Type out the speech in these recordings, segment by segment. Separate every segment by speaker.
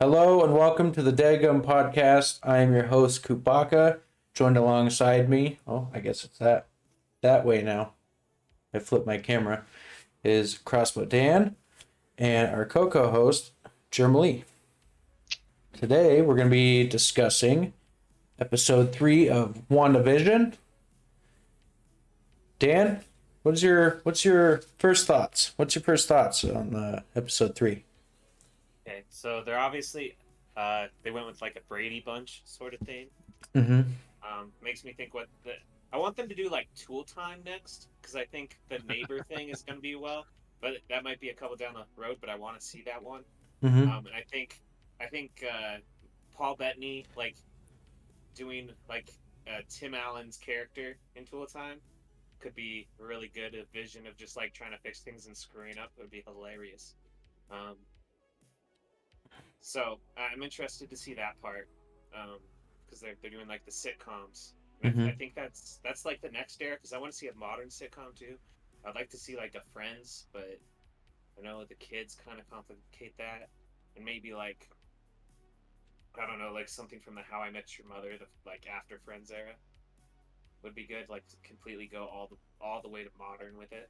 Speaker 1: Hello and welcome to the Daggum podcast. I am your host Coopbacca. Joined alongside me, I guess it's that way now. I flipped my camera. Is Crossbow Dan and our co-host Jermalee. Today we're going to be discussing episode 3 of WandaVision. Dan, what's your first thoughts? What's your first thoughts on episode 3?
Speaker 2: Okay, so they're obviously they went with like a Brady Bunch sort of thing.
Speaker 1: Mm-hmm.
Speaker 2: Makes me think I want them to do like Tool Time next because I think the neighbor thing is going to be but that might be a couple down the road. But I want to see that one.
Speaker 1: Mm-hmm.
Speaker 2: And I think Paul Bettany like doing like Tim Allen's character in Tool Time could be really good. A vision of just like trying to fix things and screwing up would be hilarious. Um, So I'm interested to see that part because they're doing like the sitcoms. And
Speaker 1: Mm-hmm.
Speaker 2: I think that's like the next era because I want to see a modern sitcom too. I'd like to see like a Friends, but I know the kids kind of complicate that, and maybe like I don't know, like something from the How I Met Your Mother, the like after Friends era would be good. Like to completely go all the way to modern with it.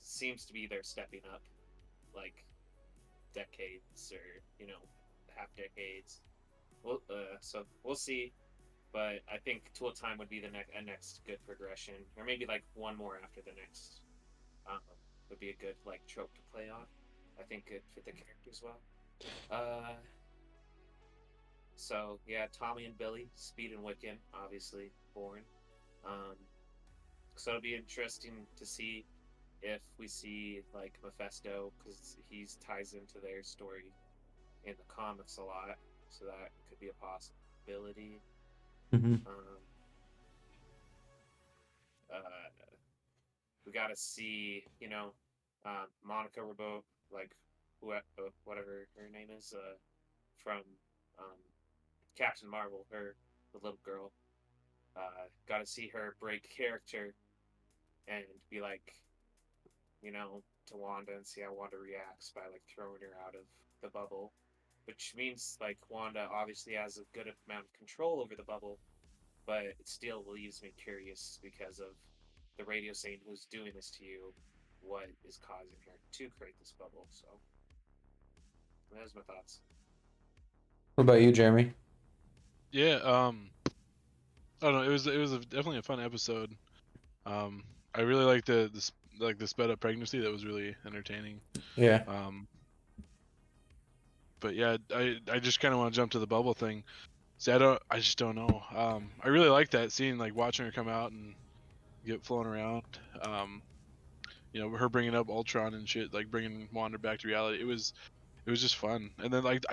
Speaker 2: Seems to be they're stepping up, like decades or half decades. So we'll see. But I think Tool Time would be the next good progression, or maybe like one more after the next. Um, would be a good like trope to play on. I think it fit the characters well. Uh, so yeah, Tommy and Billy, Speed and Wiccan, obviously born. Um, so it'll be interesting to see if we see like Mephisto because he ties into their story in the comics a lot, so that could be a possibility.
Speaker 1: Mm-hmm.
Speaker 2: Um, uh, we got to see, Monica Rambeau, like whatever her name is, from um, Captain Marvel, the little girl. Got to see her break character and be like, to Wanda and see how Wanda reacts by like throwing her out of the bubble, which means like Wanda obviously has a good amount of control over the bubble, but it still leaves me curious because of the radio saying who's doing this to you, what is causing her to create this bubble. So those are my thoughts.
Speaker 1: What about you, Jeremy?
Speaker 3: Yeah, I don't know. It was definitely a fun episode. Um, I really liked the sped up pregnancy. That was really entertaining.
Speaker 1: Yeah.
Speaker 3: Um, but yeah, I just kind of want to jump to the bubble thing. See, I just don't know. I really like that scene, like watching her come out and get flown around. Um, her bringing up Ultron and shit, like bringing Wanda back to reality. It was just fun. And then like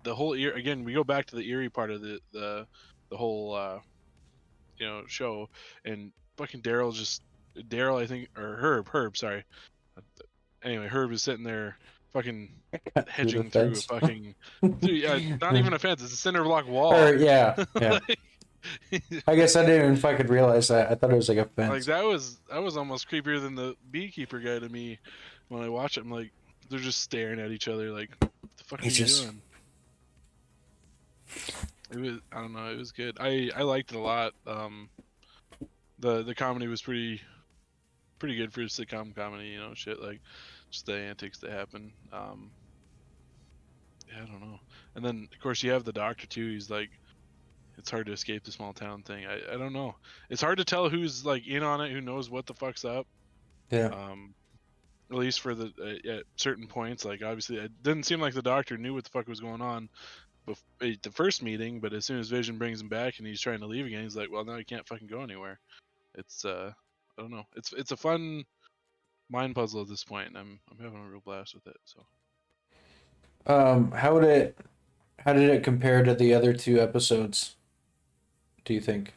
Speaker 3: the whole again, we go back to the eerie part of the whole show, and fucking Daryl, I think, or Herb, sorry. Anyway, Herb is sitting there fucking
Speaker 1: Cut through the
Speaker 3: hedging through a
Speaker 1: fence.
Speaker 3: fucking yeah, not even a fence, it's a cinder block
Speaker 1: Or
Speaker 3: wall.
Speaker 1: yeah, yeah.
Speaker 3: like,
Speaker 1: I guess I didn't even fucking realize that. I thought it was like a
Speaker 3: like
Speaker 1: fence.
Speaker 3: that was almost creepier than the beekeeper guy to me when I watch it. I'm like, they're just staring at each other like, what the fuck are
Speaker 1: He's
Speaker 3: you
Speaker 1: just
Speaker 3: doing? I don't know, it was good. I liked it a lot. The comedy was pretty good for a sitcom comedy, shit like just the antics that happen. Yeah, I don't know. And then of course you have the doctor too. He's like, it's hard to escape the small town thing. I don't know. It's hard to tell who's like in on it, who knows what the fuck's up.
Speaker 1: yeah.
Speaker 3: At least for the at certain points. Like obviously, it didn't seem like the doctor knew what the fuck was going on at the first meeting. But as soon as Vision brings him back and he's trying to leave again, he's like, well, now he can't fucking go anywhere. It's I don't know. It's a fun mind puzzle at this point, and I'm having a real blast with it. So
Speaker 1: How would it? How did it compare to the other two episodes? Do you think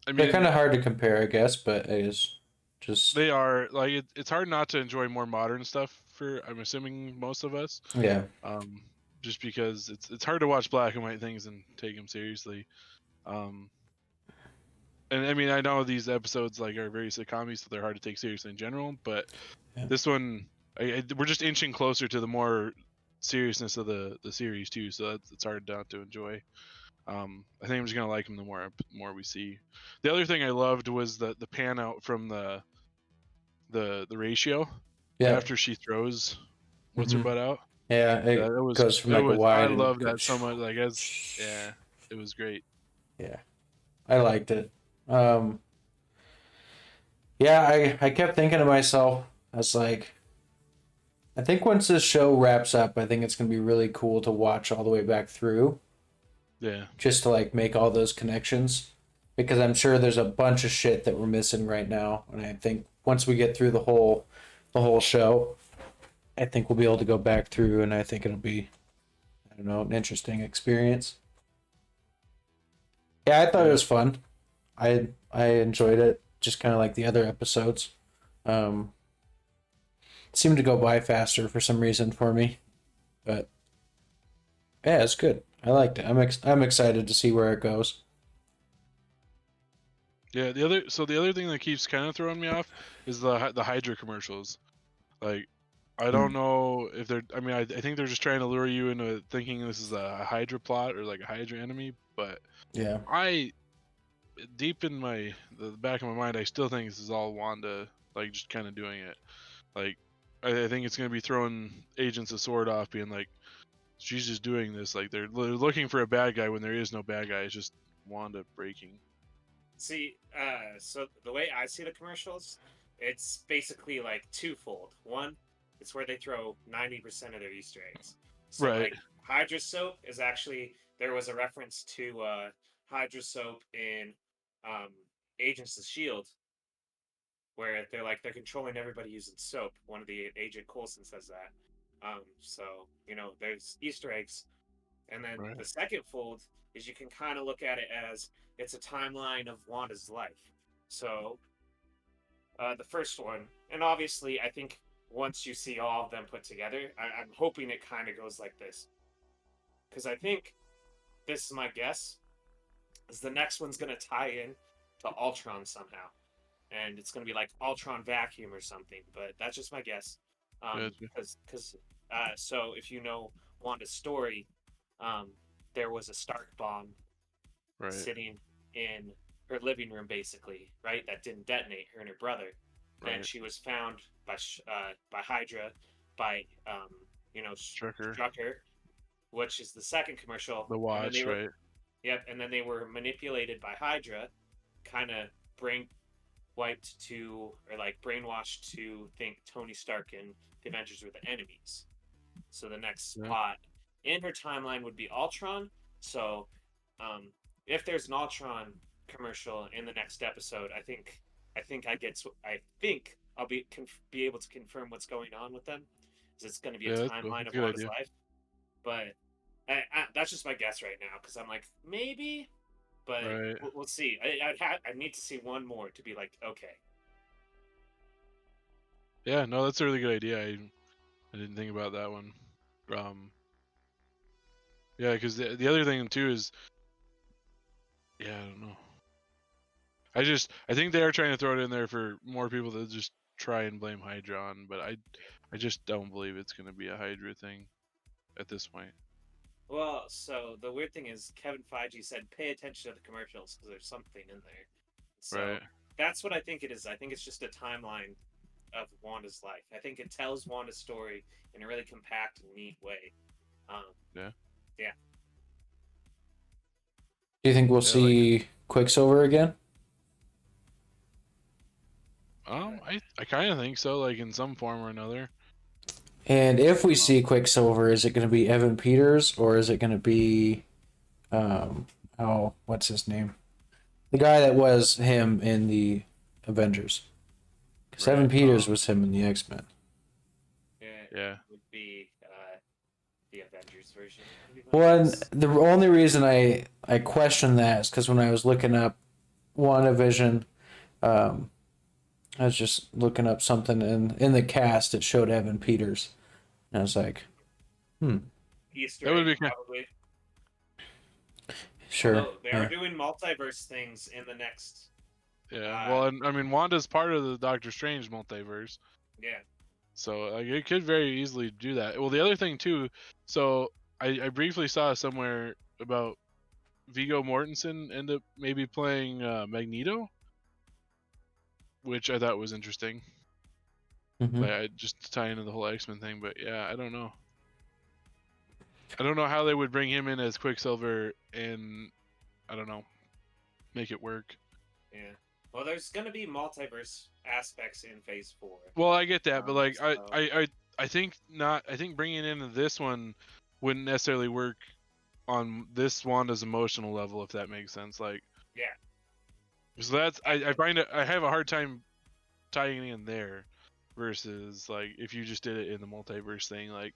Speaker 3: I
Speaker 1: they're kind
Speaker 3: mean,
Speaker 1: of hard to compare, I guess, but it is just
Speaker 3: they are like it's hard not to enjoy more modern stuff for I'm assuming most of us.
Speaker 1: yeah,
Speaker 3: Um, just because it's hard to watch black and white things and take them seriously. Um, and I mean I know these episodes like are very sitcom so they're hard to take seriously in general, but
Speaker 1: yeah.
Speaker 3: this one we're just inching closer to the more seriousness of the series too. So it's hard not to enjoy. I think I'm just gonna like him the more we see. The other thing I loved was the pan out from the ratio
Speaker 1: Yeah.
Speaker 3: after she throws what's her
Speaker 1: Mhm.
Speaker 3: butt out.
Speaker 1: Yeah, it
Speaker 3: That was
Speaker 1: goes from like a
Speaker 3: I
Speaker 1: wide and
Speaker 3: love that so much. Like yeah, it was great.
Speaker 1: Yeah, I liked it. Yeah, I kept thinking to myself, I was like, I think once this show wraps up, I think it's gonna be really cool to watch all the way back through,
Speaker 3: Yeah,
Speaker 1: just to like make all those connections, because I'm sure there's a bunch of shit that we're missing right now, and I think once we get through the whole show, I think we'll be able to go back through, and I think it'll be, I don't know, an interesting experience. Yeah, I thought it was fun. I enjoyed it, just kind of like the other episodes. Um, it seemed to go by faster for some reason for me, but yeah, it's good. I liked it. I'm excited to see where it goes.
Speaker 3: yeah. The other thing that keeps kind of throwing me off is the Hydra commercials. Like, I don't know if they're. I mean, I think they're just trying to lure you into thinking this is a Hydra plot or like a Hydra enemy. But
Speaker 1: Yeah,
Speaker 3: deep in the back of my mind, I still think this is all Wanda, like just kind of doing it. Like, I think it's gonna be throwing Agents of Sword off, being like, she's just doing this. Like they're looking for a bad guy when there is no bad guy. It's just Wanda breaking.
Speaker 2: See, so the way I see the commercials, it's basically like twofold. One, it's where they throw 90% of their Easter eggs. So
Speaker 3: Right.
Speaker 2: like Hydra soap is actually there was a reference to Hydra soap in um, Agents of Shield, where they're controlling everybody using soap. One of the Agent Coulson says that. So there's Easter eggs, and then
Speaker 3: Right.
Speaker 2: the second fold is you can kind of look at it as it's a timeline of Wanda's life. So the first one, and obviously I think once you see all of them put together, I'm hoping it kind of goes like this, because I think this is my guess, is the next one's going to tie in to Ultron somehow, and it's going to be like Ultron vacuum or something. But that's just my guess,
Speaker 3: Gotcha.
Speaker 2: because so if you know Wanda's story, there was a Stark bomb
Speaker 3: Right.
Speaker 2: sitting in her living room, basically, right? That didn't detonate, her and her brother. Then
Speaker 3: Right.
Speaker 2: she was found by Hydra, by Strucker, which is the second commercial.
Speaker 3: The
Speaker 2: And then they
Speaker 3: watch.
Speaker 2: were,
Speaker 3: Right.
Speaker 2: yep, and then they were manipulated by Hydra, kind of brain wiped to, or like brainwashed to think Tony Stark and the Avengers were the enemies. So the next spot in her timeline would be Ultron. So if there's an Ultron commercial in the next episode, I think I'll be able to confirm what's going on with them. Because it's going to be a
Speaker 3: That's cool.
Speaker 2: timeline
Speaker 3: That's
Speaker 2: of
Speaker 3: a good
Speaker 2: Wanda's
Speaker 3: idea.
Speaker 2: life. But that's just my guess right now, because I'm like, maybe, but
Speaker 3: Right.
Speaker 2: we'll see. I need to see one more to be like, okay.
Speaker 3: Yeah. No, that's a really good idea. I didn't think about that one. Yeah, because the other thing too is, yeah, I don't know. I think they are trying to throw it in there for more people to just try and blame Hydra on, but I just don't believe it's gonna be a Hydra thing at this point.
Speaker 2: Well, so the weird thing is Kevin Feige said pay attention to the commercials because there's something in there. So
Speaker 3: Right.
Speaker 2: that's what I think it is. I think it's just a timeline of Wanda's life. I think it tells Wanda's story in a really compact and neat way.
Speaker 3: Yeah.
Speaker 2: Yeah.
Speaker 1: do you think we'll
Speaker 3: Yeah,
Speaker 1: see Quicksilver again?
Speaker 3: I kind of think so, like in some form or another.
Speaker 1: And if we see Quicksilver, is it going to be Evan Peters or is it going to be, what's his name? The guy that was him in the Avengers. Because Evan Peters was him in the X-Men.
Speaker 3: Yeah.
Speaker 2: It would be the Avengers version.
Speaker 1: Well, the only reason I question that is because when I was looking up WandaVision, I was just looking up something in the cast. It showed Evan Peters, and I was like,
Speaker 2: Easter
Speaker 3: That would
Speaker 2: egg,
Speaker 3: be kind
Speaker 2: probably.
Speaker 1: sure.
Speaker 2: Although they are doing multiverse things in the next.
Speaker 3: Yeah. Well, and I mean, Wanda's part of the Doctor Strange multiverse.
Speaker 2: Yeah.
Speaker 3: So like it could very easily do that. Well, the other thing too, so I briefly saw somewhere about Viggo Mortensen end up maybe playing Magneto, which I thought was interesting.
Speaker 1: Mm-hmm.
Speaker 3: Like I just to tie into the whole X-Men thing, but yeah, I don't know. I don't know how they would bring him in as Quicksilver and I don't know, make it work.
Speaker 2: Yeah. Well, there's gonna be multiverse aspects in Phase 4.
Speaker 3: Well, I get that, but like
Speaker 2: So-
Speaker 3: I think not. I think bringing into this one wouldn't necessarily work on this Wanda's emotional level, if that makes sense. Like,
Speaker 2: Yeah.
Speaker 3: so that's I find it. I have a hard time tying in there versus like if you just did it in the multiverse thing. Like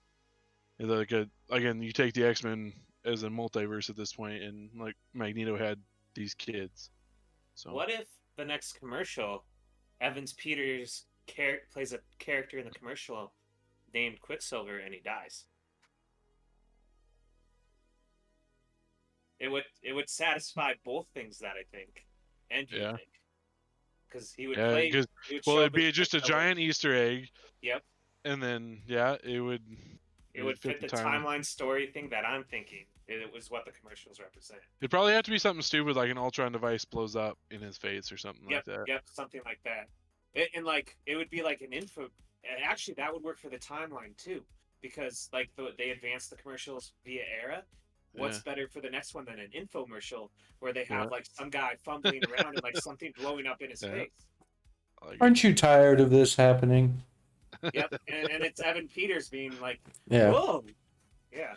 Speaker 3: again, you take the X-Men as a multiverse at this point, and like Magneto had these kids. So
Speaker 2: What if the next commercial, Evans Peters plays a character in the commercial named Quicksilver and he dies? It would satisfy both things that I think, and you
Speaker 3: Yeah.
Speaker 2: think, because he would
Speaker 3: yeah,
Speaker 2: play.
Speaker 3: because
Speaker 2: He would
Speaker 3: well,
Speaker 2: show
Speaker 3: it'd
Speaker 2: up as
Speaker 3: be just a
Speaker 2: Quicksilver.
Speaker 3: giant Easter egg,
Speaker 2: Yep.
Speaker 3: and then yeah, it would.
Speaker 2: It would fit the timeline story thing that I'm thinking. It was what the commercials represent.
Speaker 3: It'd probably have to be something stupid like an Ultron device blows up in his face or something like that.
Speaker 2: Yep, something like that. And like it would be like an info. And actually, that would work for the timeline too, because like they advanced the commercials via era. What's better for the next one than an infomercial where they have like some guy fumbling around and like something blowing up in his face?
Speaker 1: Aren't you tired of this happening?
Speaker 2: Yep, and it's Evan Peters being like,
Speaker 1: Yeah.
Speaker 2: whoa, yeah.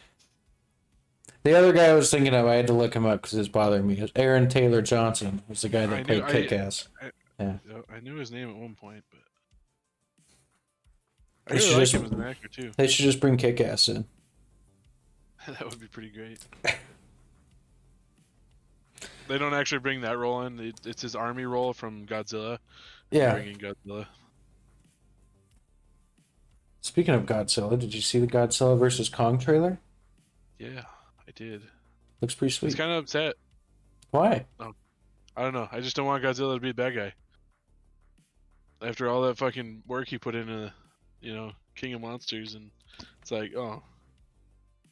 Speaker 1: The other guy I was thinking of, I had to look him up because it's bothering me. Is Aaron Taylor Johnson was the guy that played Kick-Ass.
Speaker 3: I knew his name at one point, but I
Speaker 1: They
Speaker 3: really
Speaker 1: should
Speaker 3: like
Speaker 1: just-
Speaker 3: him as an actor too.
Speaker 1: They should just bring Kick-Ass in.
Speaker 3: That would be pretty great. They don't actually bring that role in. It's his army role from Godzilla.
Speaker 1: Yeah.
Speaker 3: Bringing Godzilla.
Speaker 1: Speaking of Godzilla, did you see the Godzilla versus Kong trailer?
Speaker 3: Yeah, I did.
Speaker 1: Looks pretty
Speaker 3: I
Speaker 1: sweet.
Speaker 3: was kind of upset.
Speaker 1: Why?
Speaker 3: I don't know. I just don't want Godzilla to be a bad guy. After all that fucking work he put into, King of Monsters, and it's like, oh.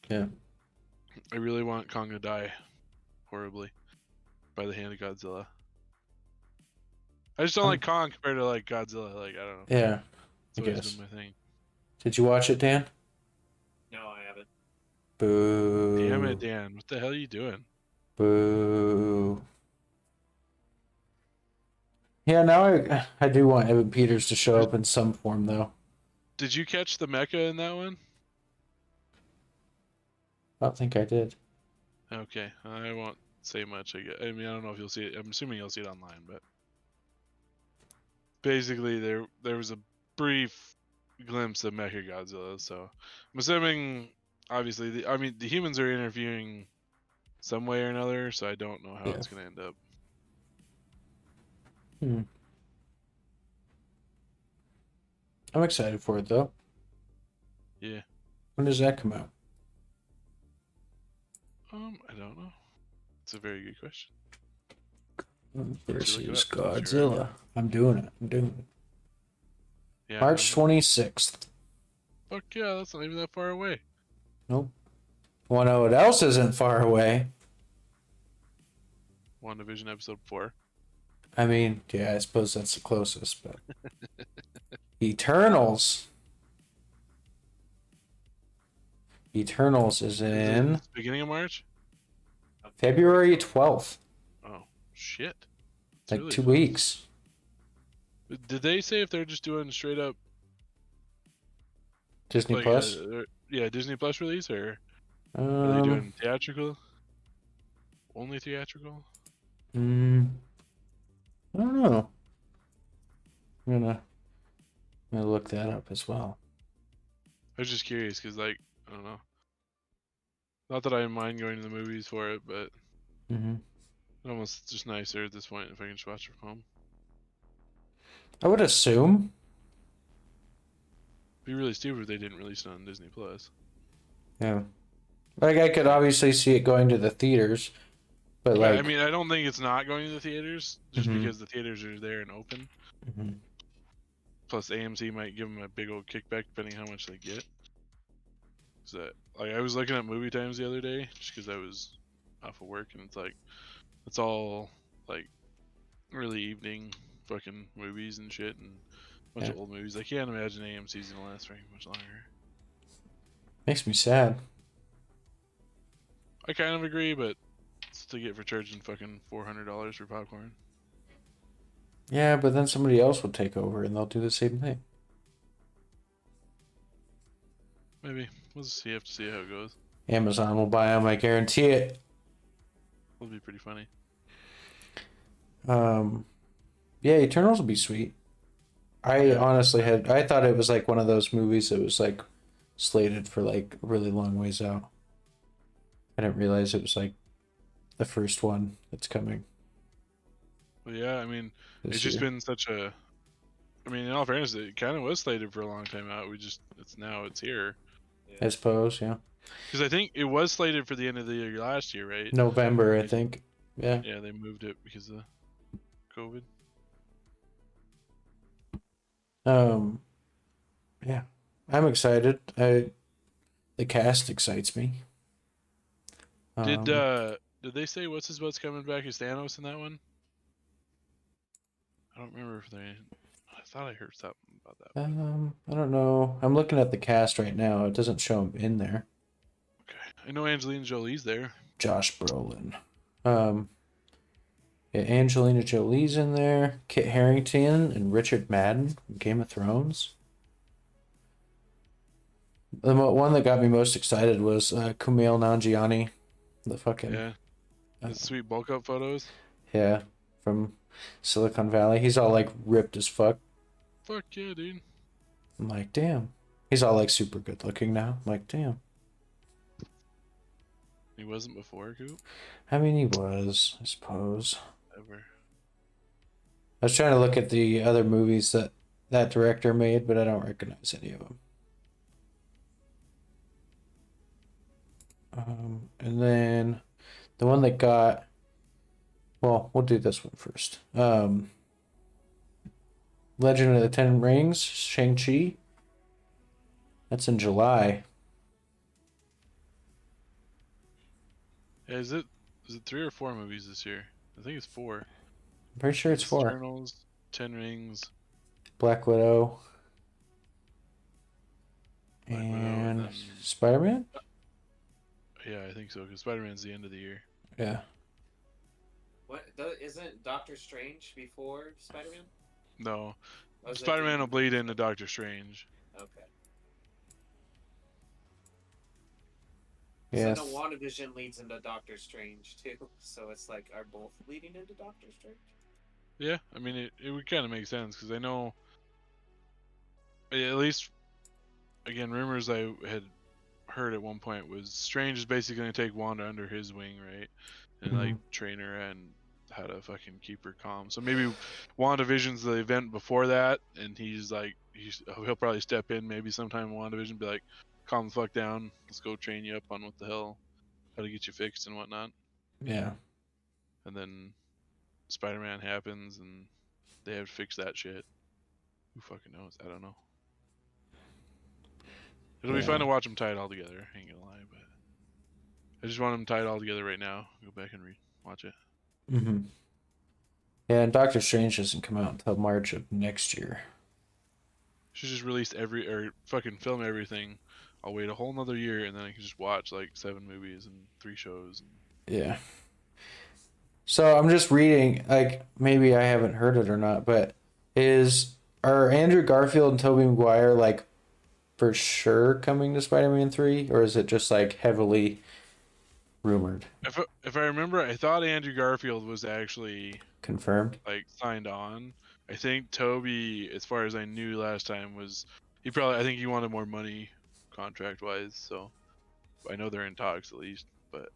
Speaker 1: Yeah.
Speaker 3: I really want Kong to die horribly by the hand of Godzilla. I just don't like Kong compared to like Godzilla. Like I don't know.
Speaker 1: Yeah.
Speaker 3: It's always been my thing.
Speaker 1: Did you watch it, Dan?
Speaker 2: No, I haven't.
Speaker 1: Boo.
Speaker 3: Damn it, Dan! What the hell are you doing?
Speaker 1: Boo. Yeah, now I do want Evan Peters to show up in some form, though.
Speaker 3: Did you catch the mecha in that one?
Speaker 1: I don't think I did.
Speaker 3: Okay, I won't say much. I mean, I don't know if you'll see it. I'm assuming you'll see it online, but basically, there was a brief glimpse of Mecha Godzilla. So I'm assuming, obviously, the humans are interviewing some way or another. So I don't know how it's gonna end up.
Speaker 1: I'm excited for it, though.
Speaker 3: Yeah.
Speaker 1: When does that come out?
Speaker 3: I don't know. It's a very good question.
Speaker 1: Versus Godzilla. I'm doing it.
Speaker 3: Yeah.
Speaker 1: March 26th.
Speaker 3: Fuck yeah, that's not even that far away.
Speaker 1: Nope. Well, know what else isn't far away?
Speaker 3: WandaVision episode 4.
Speaker 1: I mean, yeah, I suppose that's the closest, but Eternals. Eternals is in
Speaker 3: beginning of March?
Speaker 1: February 12th.
Speaker 3: Oh, shit. It's
Speaker 1: Like
Speaker 3: really
Speaker 1: 2
Speaker 3: close.
Speaker 1: weeks.
Speaker 3: Did they say if they're just doing straight up
Speaker 1: Disney Plus?
Speaker 3: Disney Plus release, or are
Speaker 1: Um,
Speaker 3: they doing theatrical? Only theatrical?
Speaker 1: I don't know. I'm gonna look that up as well.
Speaker 3: I was just curious because, like, I don't know. Not that I mind going to the movies for it, but it's almost just nicer at this point if I can just watch it from home.
Speaker 1: I would assume.
Speaker 3: It'd be really stupid if they didn't release it on Disney Plus.
Speaker 1: Yeah. Like, I could obviously see it going to the theaters, but
Speaker 3: Yeah,
Speaker 1: like...
Speaker 3: I mean, I don't think it's not going to the theaters just
Speaker 1: Mhm.
Speaker 3: because the theaters are there and open.
Speaker 1: Mhm.
Speaker 3: Plus, AMC might give them a big old kickback depending how much they get. So, like, I was looking at movie times the other day just because I was off of work, and it's like it's all like early evening fucking movies and shit, and a bunch of old movies. I can't imagine AMC's gonna last very much longer.
Speaker 1: Makes me sad.
Speaker 3: I kind of agree, but it's to get for charging fucking $400 for popcorn.
Speaker 1: Yeah, but then somebody else will take over and they'll do the same thing.
Speaker 3: Maybe we'll just see. Have to see how it goes.
Speaker 1: Amazon will buy them, I guarantee it.
Speaker 3: It'll be pretty funny.
Speaker 1: Yeah, Eternals will be sweet. I honestly I thought it was like one of those movies that was like slated for like a really long ways out. I didn't realize it was like the first one that's coming.
Speaker 3: Well, yeah, I mean, it's just been such a. I mean, in all fairness, it kind of was slated for a long time out. It's here.
Speaker 1: I suppose, yeah.
Speaker 3: Because I think it was slated for the end of the year last year, right?
Speaker 1: November, I think. Yeah.
Speaker 3: Yeah, they moved it because of COVID.
Speaker 1: Yeah, I'm excited. The cast excites me.
Speaker 3: Did they say what's his butt's coming back as Thanos in that one? I don't remember if they. I thought I heard something about that.
Speaker 1: I don't know. I'm looking at the cast right now. It doesn't show him in there.
Speaker 3: Okay, I know Angelina Jolie's there.
Speaker 1: Josh Brolin. Yeah, Angelina Jolie's in there. Kit Harington and Richard Madden from Game of Thrones. The one that got me most excited was Kumail Nanjiani. The fucking
Speaker 3: the sweet bulk up photos.
Speaker 1: Yeah, from Silicon Valley. He's all like ripped as fuck.
Speaker 3: Fuck yeah, dude.
Speaker 1: I'm like, damn. He's all like super good looking now. I'm like, damn.
Speaker 3: He wasn't before, Coop?
Speaker 1: I mean, he was, I suppose.
Speaker 3: Ever.
Speaker 1: I was trying to look at the other movies that director made, but I don't recognize any of them. And then the one that got, well, we'll do this one first. Legend of the Ten Rings, Shang-Chi. That's in July.
Speaker 3: Yeah, is it 3 or 4 movies this year? I think it's 4.
Speaker 1: I'm pretty sure it's 4.
Speaker 3: Eternals, Ten Rings,
Speaker 1: Black Widow,
Speaker 3: Black Widow,
Speaker 1: and
Speaker 3: then...
Speaker 1: Spider-Man?
Speaker 3: Yeah, I think so, because Spider-Man's the end of the year.
Speaker 1: Yeah.
Speaker 2: What isn't Doctor Strange before Spider-Man?
Speaker 3: No.
Speaker 2: Oh,
Speaker 3: Spider-Man will bleed into Doctor Strange.
Speaker 2: Okay.
Speaker 1: Yeah.
Speaker 2: So no, WandaVision leads into Doctor Strange too. So it's like, are both leading into Doctor Strange?
Speaker 3: Yeah, I mean, it would kind of make sense, because I know, at least, again, rumors I had heard at one point was Strange is basically going to take Wanda under his wing, right? And like train her and how to fucking keep her calm. So maybe WandaVision's the event before that, and he'll probably step in maybe sometime in WandaVision, be like, calm the fuck down, let's go train you up on what the hell, how to get you fixed and whatnot.
Speaker 1: Yeah.
Speaker 3: And then Spider-Man happens and they have to fix that shit. Who fucking knows? I don't know. It'll be fun to watch them tie it all together. I ain't gonna lie, but I just want them tied all together right now. Go back and watch it.
Speaker 1: Yeah, and Doctor Strange doesn't come out until March of next year.
Speaker 3: Should just release fucking film everything. I'll wait a whole nother year and then I can just watch like 7 movies and 3 shows.
Speaker 1: Yeah. So I'm just reading, like, maybe I haven't heard it or not, but are Andrew Garfield and Tobey Maguire like for sure coming to Spider-Man 3, or is it just like heavily rumored?
Speaker 3: If I remember, I thought Andrew Garfield was actually
Speaker 1: confirmed,
Speaker 3: like signed on. I think Toby, as far as I knew last time, I think he wanted more money contract wise, so I know they're in talks at least. But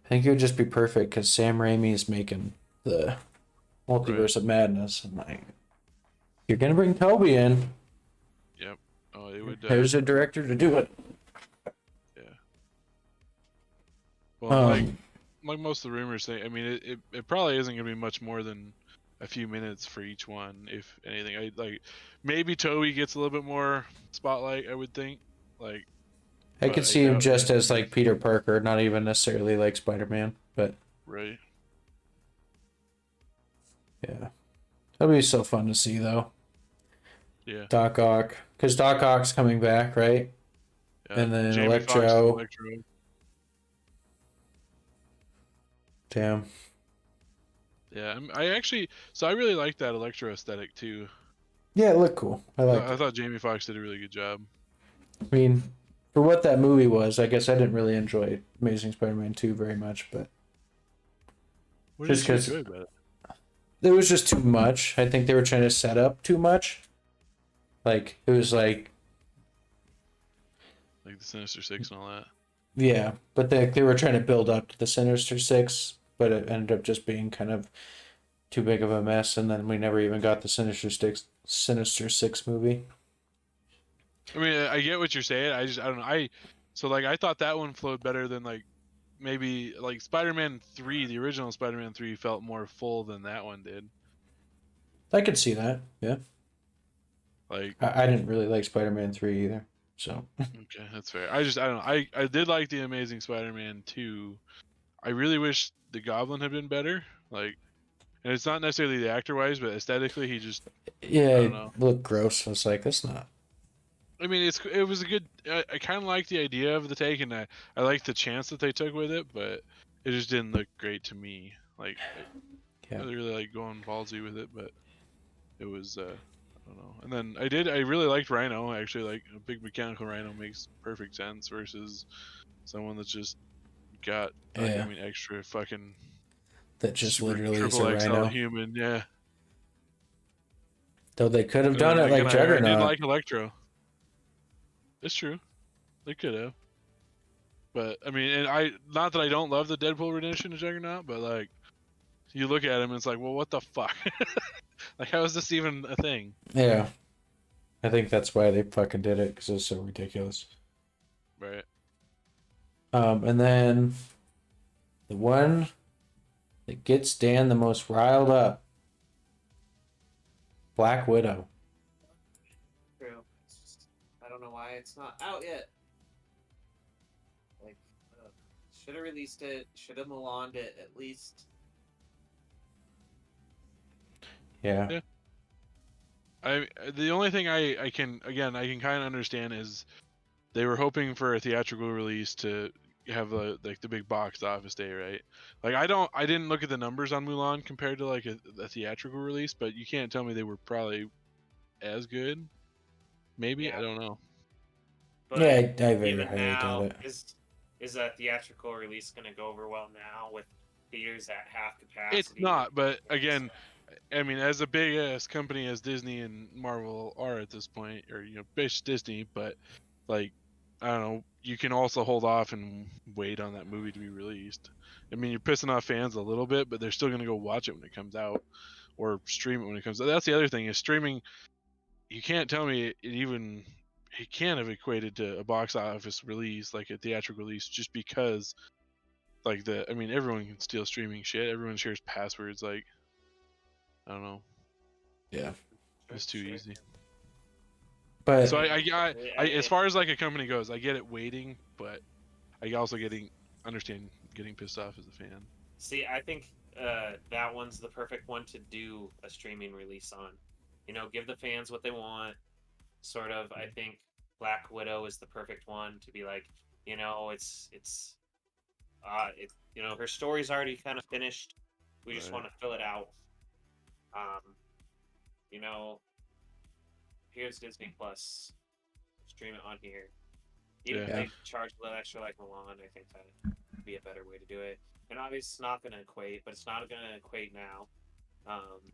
Speaker 1: I think it would just be perfect because Sam Raimi is making the Multiverse of Madness, and like, you're gonna bring Toby in.
Speaker 3: Yep. Oh, it would.
Speaker 1: There's a director to do it.
Speaker 3: Yeah. Well, like most of the rumors say, I mean, it probably isn't gonna be much more than a few minutes for each one, if anything. I like maybe Toby gets a little bit more spotlight, I would think. Like,
Speaker 1: I
Speaker 3: but
Speaker 1: could
Speaker 3: I
Speaker 1: see him
Speaker 3: doubt
Speaker 1: just as
Speaker 3: anything.
Speaker 1: like Peter Parker, not even necessarily like Spider-Man, but
Speaker 3: Right.
Speaker 1: yeah. That'll be so fun to see though.
Speaker 3: Yeah.
Speaker 1: Doc Ock, because Doc Ock's coming back, right?
Speaker 3: Yeah.
Speaker 1: And then
Speaker 3: Jamie Foxx is
Speaker 1: Electro.
Speaker 3: Electro.
Speaker 1: Damn.
Speaker 3: Yeah. I really like that Electro aesthetic too.
Speaker 1: Yeah, it looked cool. I liked
Speaker 3: I
Speaker 1: it.
Speaker 3: thought Jamie Foxx did a really good job.
Speaker 1: I mean, for what that movie was, I guess I didn't really enjoy Amazing Spider-Man 2 very much, but
Speaker 3: What
Speaker 1: just
Speaker 3: did you
Speaker 1: because
Speaker 3: enjoy about it?
Speaker 1: it was just too much. I think they were trying to set up too much. Like, it was like,
Speaker 3: Like the Sinister Six and all that.
Speaker 1: yeah, but they were trying to build up to the Sinister Six, but it ended up just being kind of too big of a mess, and then we never even got the Sinister Six movie.
Speaker 3: I mean, I get what you're saying. I don't know. I thought that one flowed better than like maybe like Spider-Man 3, the original Spider-Man 3 felt more full than that one did.
Speaker 1: I could see that. Yeah,
Speaker 3: Like,
Speaker 1: I didn't really like Spider-Man 3 either. So
Speaker 3: okay, that's fair. I don't know. I did like the Amazing Spider-Man 2. I really wish the Goblin had been better. Like, and it's not necessarily the actor wise, but aesthetically, he just
Speaker 1: yeah,
Speaker 3: I don't
Speaker 1: it
Speaker 3: know.
Speaker 1: looked gross. I was like, that's not.
Speaker 3: I mean, it was a good. I kind of like the idea of the take, and I like the chance that they took with it, but it just didn't look great to me. Like, I
Speaker 1: Yeah.
Speaker 3: really like going ballsy with it, but it was I don't know. And then I really liked Rhino. Actually, like a big mechanical Rhino makes perfect sense versus someone that's just got like
Speaker 1: Yeah.
Speaker 3: I mean extra fucking
Speaker 1: That just
Speaker 3: super
Speaker 1: literally is
Speaker 3: triple
Speaker 1: a
Speaker 3: XL
Speaker 1: rhino.
Speaker 3: human. Yeah.
Speaker 1: Though they could have
Speaker 3: And
Speaker 1: done
Speaker 3: then
Speaker 1: it like
Speaker 3: again, I did
Speaker 1: Juggernaut.
Speaker 3: like Electro. It's true. They could have. But I mean, and I not that I don't love the Deadpool rendition of Juggernaut, but like you look at him and it's like, well, what the fuck? Like, how is this even a thing?
Speaker 1: Yeah. I think that's why they fucking did it, because it's so ridiculous.
Speaker 3: Right.
Speaker 1: And then the one that gets Dan the most riled up, Black Widow.
Speaker 2: True. I don't know why it's not out yet. Like, should have released it. Should have Milan'd it at least.
Speaker 1: Yeah.
Speaker 3: Yeah. The only thing I can kind of understand is they were hoping for a theatrical release to have the big box office day, right? Like I didn't look at the numbers on Mulan compared to like a theatrical release, but you can't tell me they were probably as good. Maybe,
Speaker 2: Yeah,
Speaker 3: I don't know.
Speaker 2: but
Speaker 1: Yeah, I very
Speaker 2: even
Speaker 1: highly doubt
Speaker 2: now,
Speaker 1: it.
Speaker 2: is a theatrical release going to go over well now with theaters at half capacity?
Speaker 3: It's not, but again, I mean, as a big ass company as Disney and Marvel are at this point, or based Disney, but like, I don't know, you can also hold off and wait on that movie to be released. I mean, you're pissing off fans a little bit, but they're still gonna go watch it when it comes out, or stream it when it comes out. That's the other thing is streaming. You can't tell me it can't have equated to a box office release like a theatrical release just because like I mean, everyone can steal streaming shit. Everyone shares passwords. Like, I don't know.
Speaker 1: Yeah.
Speaker 3: It's too easy.
Speaker 1: But
Speaker 3: So as far as like a company goes, I get it waiting, but I also understand getting pissed off as a fan.
Speaker 2: See, I think that one's the perfect one to do a streaming release on. Give the fans what they want. Sort of, I think Black Widow is the perfect one to be like, her story's already kind of finished. We just
Speaker 3: Right.
Speaker 2: want to fill it out. You know, here's Disney Plus. Stream it on here. Even if
Speaker 3: Yeah.
Speaker 2: they charge a little extra like Milan, I think that would be a better way to do it. And obviously it's not going to equate, but it's not going to equate now.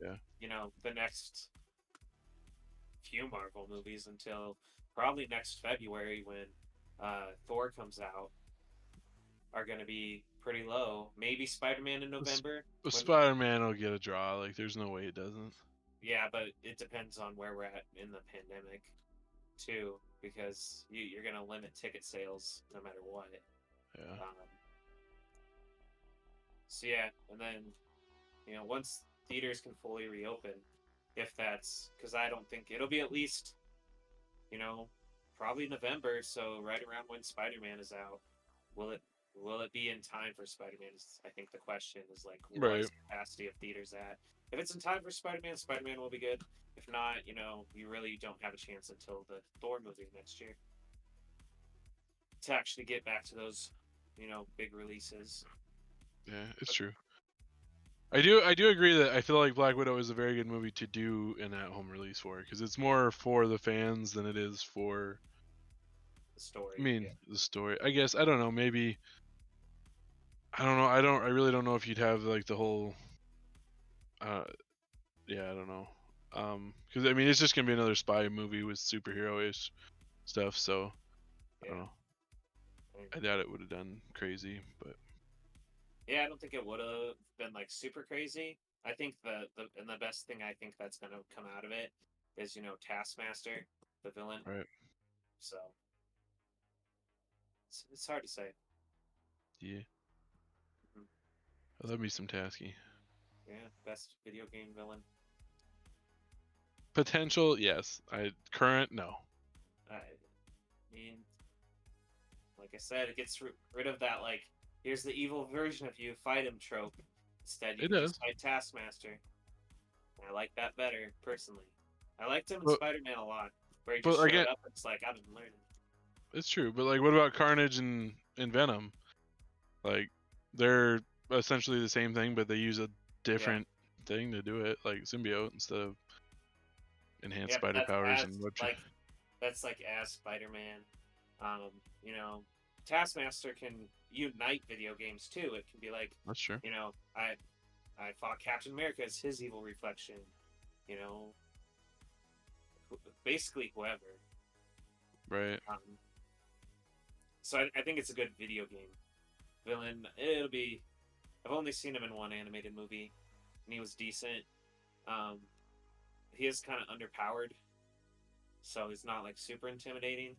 Speaker 3: Yeah.
Speaker 2: The next few Marvel movies until probably next February when Thor comes out are going to be pretty low. Maybe Spider-Man in November.
Speaker 3: But Spider-Man will get a draw. Like, there's no way it doesn't.
Speaker 2: Yeah, but it depends on where we're at in the pandemic, too, because you're going to limit ticket sales no matter what.
Speaker 3: Yeah.
Speaker 2: So yeah, and then once theaters can fully reopen. If that's because I don't think it'll be at least, probably November. So right around when Spider-Man is out, will it will it be in time for Spider-Man? Is I think the question is like, what
Speaker 3: Right.
Speaker 2: is the capacity of theaters at? If it's in time for Spider-Man, Spider-Man will be good. If not, you really don't have a chance until the Thor movie next year to actually get back to those, big releases.
Speaker 3: Yeah, it's true. I do agree that I feel like Black Widow is a very good movie to do an at-home release for, because it's more for the fans than it is for.
Speaker 2: The story.
Speaker 3: I mean,
Speaker 2: Yeah.
Speaker 3: the story. I guess I don't know. Maybe I don't know. I really don't know if you'd have like the whole. Yeah, I don't know. Because I mean, it's just gonna be another spy movie with superhero-ish stuff. So I don't
Speaker 2: Yeah.
Speaker 3: know. I doubt it would have done crazy, but
Speaker 2: Yeah, I don't think it would have been like super crazy. I think the best thing I think that's gonna come out of it is Taskmaster, the villain.
Speaker 3: right.
Speaker 2: So it's hard to say.
Speaker 3: Yeah,
Speaker 2: Mhm.
Speaker 3: I love me some Tasky.
Speaker 2: Yeah, best video game villain.
Speaker 3: Potential, yes. Current, no.
Speaker 2: I mean, like I said, it gets rid of that like here's the evil version of you, fight him trope. Instead, you
Speaker 3: It
Speaker 2: can
Speaker 3: does.
Speaker 2: just fight Taskmaster. And I like that better personally. I liked him in
Speaker 3: But
Speaker 2: Spider-Man a lot, where he just
Speaker 3: but
Speaker 2: showed
Speaker 3: again,
Speaker 2: up and it's like I've been learning.
Speaker 3: it's true. But like, what about Carnage and Venom? Like, they're essentially the same thing, but they use a
Speaker 2: Yeah.
Speaker 3: different thing to do it, like symbiote instead of enhanced
Speaker 2: Yeah, but
Speaker 3: spider powers and web.
Speaker 2: that's like as Spider-Man. Um, you know, Taskmaster can unite video games too. It can be like,
Speaker 3: That's true.
Speaker 2: I fought Captain America as his evil reflection. You know, basically whoever.
Speaker 3: Right.
Speaker 2: So I think it's a good video game villain. It'll be. I've only seen him in one animated movie, and he was decent. Um, he is kind of underpowered, so he's not like super intimidating,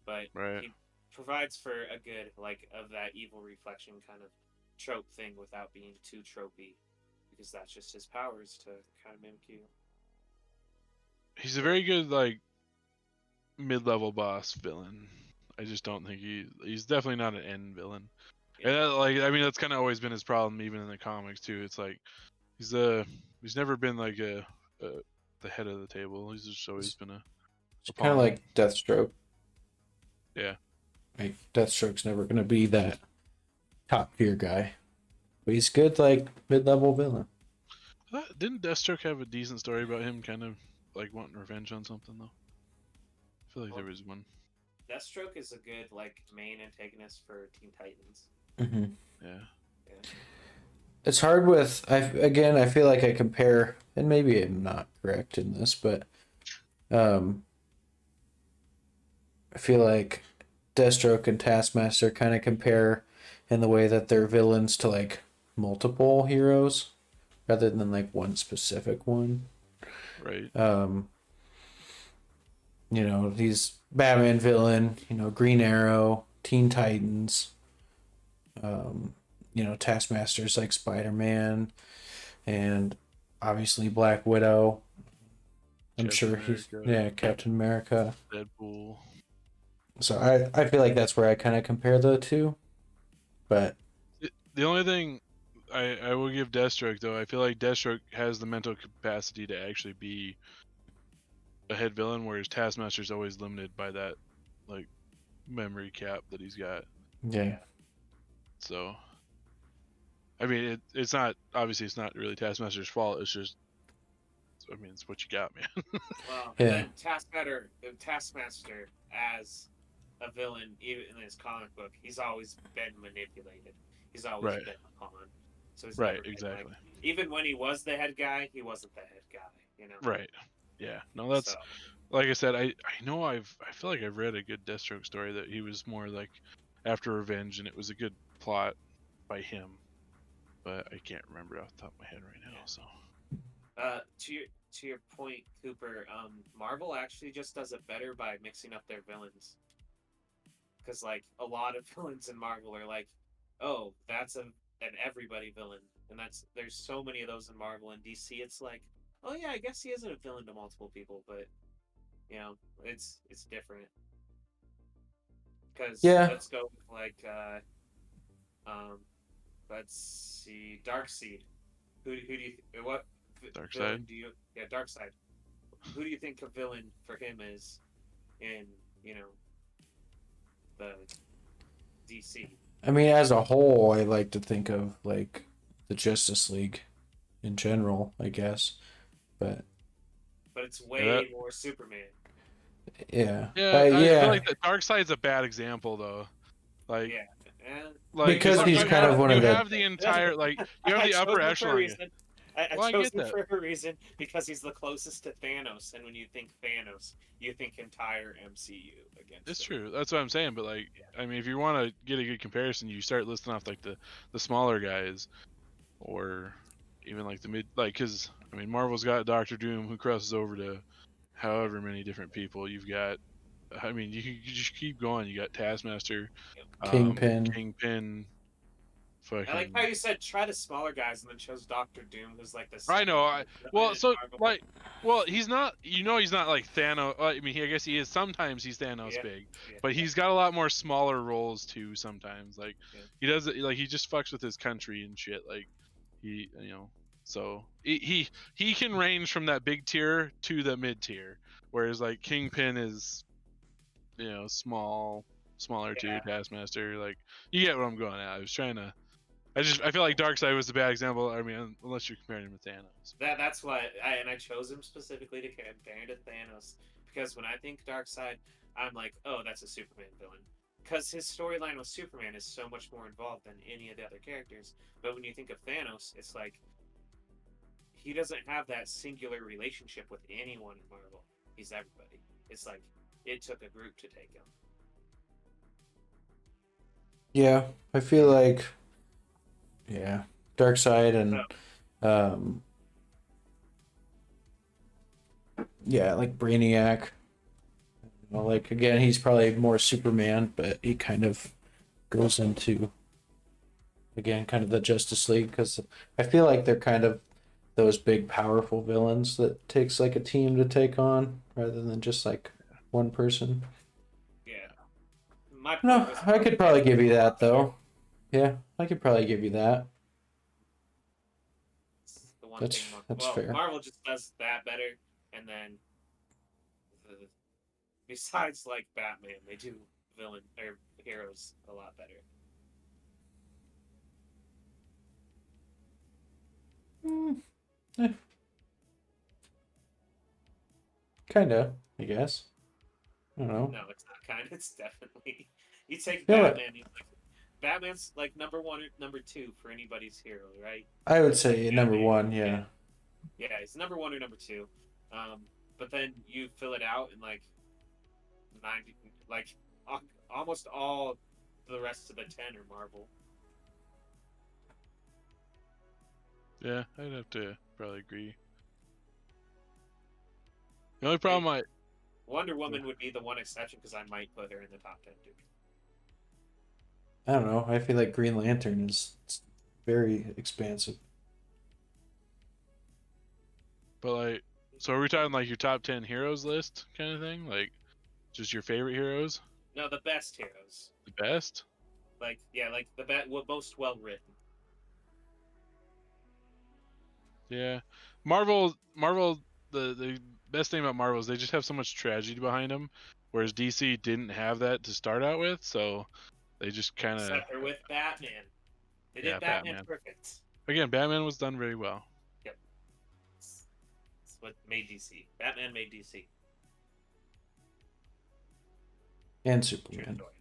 Speaker 2: but
Speaker 3: Right.
Speaker 2: he provides for a good like of that evil reflection kind of trope thing without being too tropey, because that's just his powers to kind of mimic you.
Speaker 3: He's a very good like mid-level boss villain. I just don't think he's definitely not an end villain.
Speaker 2: Yeah.
Speaker 3: And I mean, that's kind of always been his problem, even in the comics too. It's like he's never been like the head of the table. He's just always been a
Speaker 1: It's kind of
Speaker 3: pawn.
Speaker 1: like Deathstroke.
Speaker 3: Yeah.
Speaker 1: Like Deathstroke's never gonna be that top tier guy, but he's good like mid-level villain.
Speaker 3: Didn't Deathstroke have a decent story about him kind of like wanting revenge on something though? I feel like there was one.
Speaker 2: Deathstroke is a good like main antagonist for Teen Titans.
Speaker 1: Mm-hmm.
Speaker 3: Yeah.
Speaker 2: Yeah.
Speaker 1: It's hard with I feel like I compare, and maybe I'm not correct in this, but I feel like Deathstroke and Taskmaster kind of compare in the way that they're villains to like multiple heroes rather than like one specific one.
Speaker 3: Right.
Speaker 1: He's Batman villain, Green Arrow, Teen Titans, Taskmaster's like Spider-Man, and obviously Black Widow. I'm
Speaker 3: Captain
Speaker 1: sure he's
Speaker 3: America.
Speaker 1: Captain America.
Speaker 3: Deadpool.
Speaker 1: So I feel like that's where I kind of compare the two. But
Speaker 3: The only thing I will give Deathstroke though, I feel like Deathstroke has the mental capacity to actually be a head villain, whereas Taskmaster's always limited by that like memory cap that he's got.
Speaker 1: yeah.
Speaker 3: So I mean it's not really Taskmaster's fault, it's just it's what you got, man.
Speaker 2: Well,
Speaker 1: Yeah.
Speaker 2: and then Taskmaster as a villain, even in his comic book, he's always been manipulated. He's always
Speaker 3: Right.
Speaker 2: been a pawn. So he's
Speaker 3: Right,
Speaker 2: never been,
Speaker 3: exactly.
Speaker 2: like, even when he was the head guy, he wasn't the head guy.
Speaker 3: Right. Yeah. No, that's
Speaker 2: So,
Speaker 3: like I said, I know I feel like I've read a good Deathstroke story that he was more like after revenge and it was a good plot by him. But I can't remember off the top of my head right now, so
Speaker 2: to your point, Cooper, Marvel actually just does it better by mixing up their villains. Because like a lot of villains in Marvel are like, oh, that's an everybody villain. and there's so many of those in Marvel and DC. It's like, oh yeah, I guess he isn't a villain to multiple people, but it's different. Because
Speaker 1: Yeah.
Speaker 2: let's go with um, let's see, Darkseid. Who do you what villain
Speaker 3: Darkseid.
Speaker 2: do you Darkseid? Who do you think a villain for him is in the DC?
Speaker 1: I mean, as a whole, I like to think of like the Justice League in general, I guess. But
Speaker 2: But it's
Speaker 3: Yeah, that-
Speaker 2: way more Superman.
Speaker 1: yeah,
Speaker 3: Yeah, I
Speaker 1: yeah,
Speaker 3: feel like the Darkseid's a bad example though. Like,
Speaker 2: Yeah, and
Speaker 1: Because he's kind of one
Speaker 3: you
Speaker 1: of the-
Speaker 3: have the entire you have the
Speaker 2: chose
Speaker 3: upper
Speaker 2: him for a
Speaker 3: echelon.
Speaker 2: reason. I
Speaker 3: Well, I
Speaker 2: chose
Speaker 3: get
Speaker 2: him
Speaker 3: that.
Speaker 2: for a reason because he's the closest to Thanos, and when you think Thanos, you think entire MCU against
Speaker 3: It's
Speaker 2: him.
Speaker 3: true. That's what I'm saying. But like, I mean, if you want to get a good comparison, you start listing off like the smaller guys, or even like the mid, like, because I mean, Marvel's got Doctor Doom who crosses over to however many different people. You've got, I mean, you just keep going. You got Taskmaster,
Speaker 1: Kingpin.
Speaker 3: Kingpin,
Speaker 2: I like
Speaker 3: fucking.
Speaker 2: how you said try the smaller guys and then chose Doctor Doom, who's like the.
Speaker 3: I know. Well,
Speaker 2: second
Speaker 3: so
Speaker 2: Marvel.
Speaker 3: like, well, he's not. He's not like Thanos. I mean, I guess he is. Sometimes he's Thanos
Speaker 2: Yeah,
Speaker 3: big,
Speaker 2: yeah,
Speaker 3: but he's got a lot more smaller roles too. Sometimes, like,
Speaker 2: Yeah.
Speaker 3: he does it. Like, he just fucks with his country and shit. Like, he, so he can range from that big tier to the mid tier, whereas like Kingpin is, smaller
Speaker 2: Yeah.
Speaker 3: tier. Taskmaster, like, you get what I'm going at. I was trying to. I feel like Darkseid was a bad example. I mean, unless you're comparing him with Thanos.
Speaker 2: That's why I chose him specifically to compare to Thanos, because when I think Darkseid, I'm like, oh, that's a Superman villain. Because his storyline with Superman is so much more involved than any of the other characters. But when you think of Thanos, it's like he doesn't have that singular relationship with anyone in Marvel. He's everybody. It's like it took a group to take him.
Speaker 1: yeah. I feel like, yeah, Darkseid and yeah, like Brainiac. Like again, he's probably more Superman, but he kind of goes into again kind of the Justice League because I feel like they're kind of those big powerful villains that takes like a team to take on rather than just like one person.
Speaker 2: Yeah. My point
Speaker 1: No,
Speaker 2: was
Speaker 1: I could probably give you that though. Yeah, I could probably give you that.
Speaker 2: the one
Speaker 1: That's-
Speaker 2: thing.
Speaker 1: that's
Speaker 2: Well,
Speaker 1: fair.
Speaker 2: Marvel just does that better, and then besides like Batman, they do villain or heroes a lot better.
Speaker 1: Kinda, I guess. I don't know.
Speaker 2: No, it's not kind. It's definitely you take
Speaker 1: Yeah,
Speaker 2: Batman. Batman's like number one or number two for anybody's hero, right?
Speaker 1: I would say
Speaker 2: Like,
Speaker 1: number
Speaker 2: Batman,
Speaker 1: one, yeah.
Speaker 2: Yeah, he's number one or number two. But then you fill it out in like 90, like almost all the rest of the 10 are Marvel.
Speaker 3: Yeah, I'd have to probably agree. The only problem
Speaker 2: Wonder Woman would be the one exception because I might put her in the top 10 too.
Speaker 1: I don't know. I feel like Green Lantern is very expansive.
Speaker 3: but like, so are we talking like your top 10 heroes list kind of thing? Like, just your favorite heroes?
Speaker 2: No, the best heroes.
Speaker 3: The best?
Speaker 2: Like the most well written.
Speaker 3: Yeah. Marvel, the best thing about Marvel is they just have so much tragedy behind them, whereas DC didn't have that to start out with, so they just kind of.
Speaker 2: Except for with Batman. They did
Speaker 3: Yeah,
Speaker 2: Batman
Speaker 3: Batman.
Speaker 2: perfect.
Speaker 3: Again, Batman was done very well.
Speaker 2: Yep. That's what made DC. Batman made DC.
Speaker 1: And
Speaker 2: True
Speaker 1: Superman.
Speaker 2: story.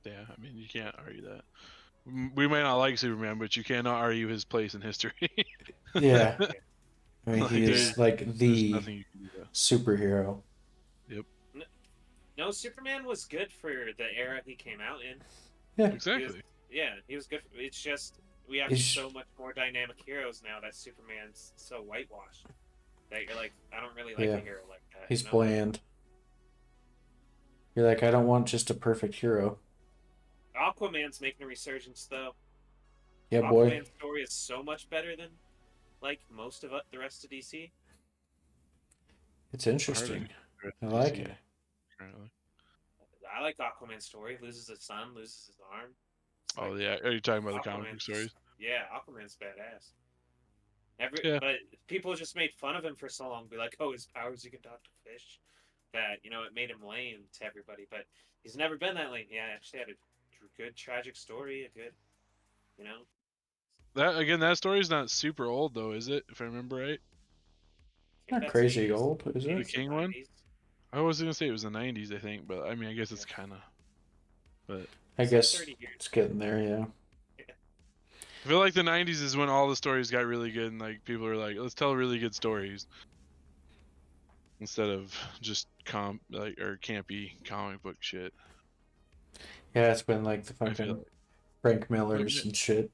Speaker 3: Yeah, I mean, you can't argue that. We may not like Superman, but you cannot argue his place in history.
Speaker 1: Yeah. I mean,
Speaker 3: Like,
Speaker 1: he is like
Speaker 3: There's
Speaker 1: the
Speaker 3: nothing you can do.
Speaker 1: superhero.
Speaker 2: No, Superman was good for the era he came out in.
Speaker 1: Yeah.
Speaker 3: Exactly.
Speaker 2: He was good. It's just we have
Speaker 1: He's-
Speaker 2: so much more dynamic heroes now that Superman's so whitewashed that you're like, I don't really like
Speaker 1: Yeah.
Speaker 2: a hero like that.
Speaker 1: He's
Speaker 2: you know?
Speaker 1: bland. You're like, I don't want just a perfect hero.
Speaker 2: Aquaman's making a resurgence though.
Speaker 1: Yeah, boy.
Speaker 2: Aquaman's story is so much better than like most of the rest of DC.
Speaker 1: It's
Speaker 3: Hard
Speaker 1: interesting.
Speaker 3: to
Speaker 1: I like
Speaker 3: DC
Speaker 1: it.
Speaker 3: currently.
Speaker 2: I like Aquaman's story. Loses his son, loses his arm. It's
Speaker 3: Oh
Speaker 2: like
Speaker 3: yeah, are you talking about the comic book
Speaker 2: Aquaman's,
Speaker 3: stories?
Speaker 2: yeah, Aquaman's badass.
Speaker 3: Yeah,
Speaker 2: But people just made fun of him for so long, be like, "Oh, his powers he can talk to fish," that it made him lame to everybody. But he's never been that lame. Yeah, actually had a good tragic story, a good, you know.
Speaker 3: that story's not super old though, is it? If I remember right,
Speaker 2: I think
Speaker 1: Not
Speaker 2: that's
Speaker 1: crazy
Speaker 2: 80s,
Speaker 1: old, is
Speaker 3: the
Speaker 1: it?
Speaker 2: 80s or
Speaker 3: King one.
Speaker 2: 90s.
Speaker 3: I was gonna say it was the '90s, I think, but I mean, I guess it's
Speaker 2: Yeah.
Speaker 3: kind of. But
Speaker 1: I
Speaker 2: It's like
Speaker 1: guess
Speaker 2: 30 years.
Speaker 1: it's getting there. Yeah.
Speaker 3: I feel like the '90s is when all the stories got really good, and like people are like, let's tell really good stories instead of just or campy comic book shit.
Speaker 1: Yeah, it's been like the
Speaker 3: I feel
Speaker 1: fucking
Speaker 3: like
Speaker 1: Frank Millers
Speaker 3: yeah,
Speaker 1: and shit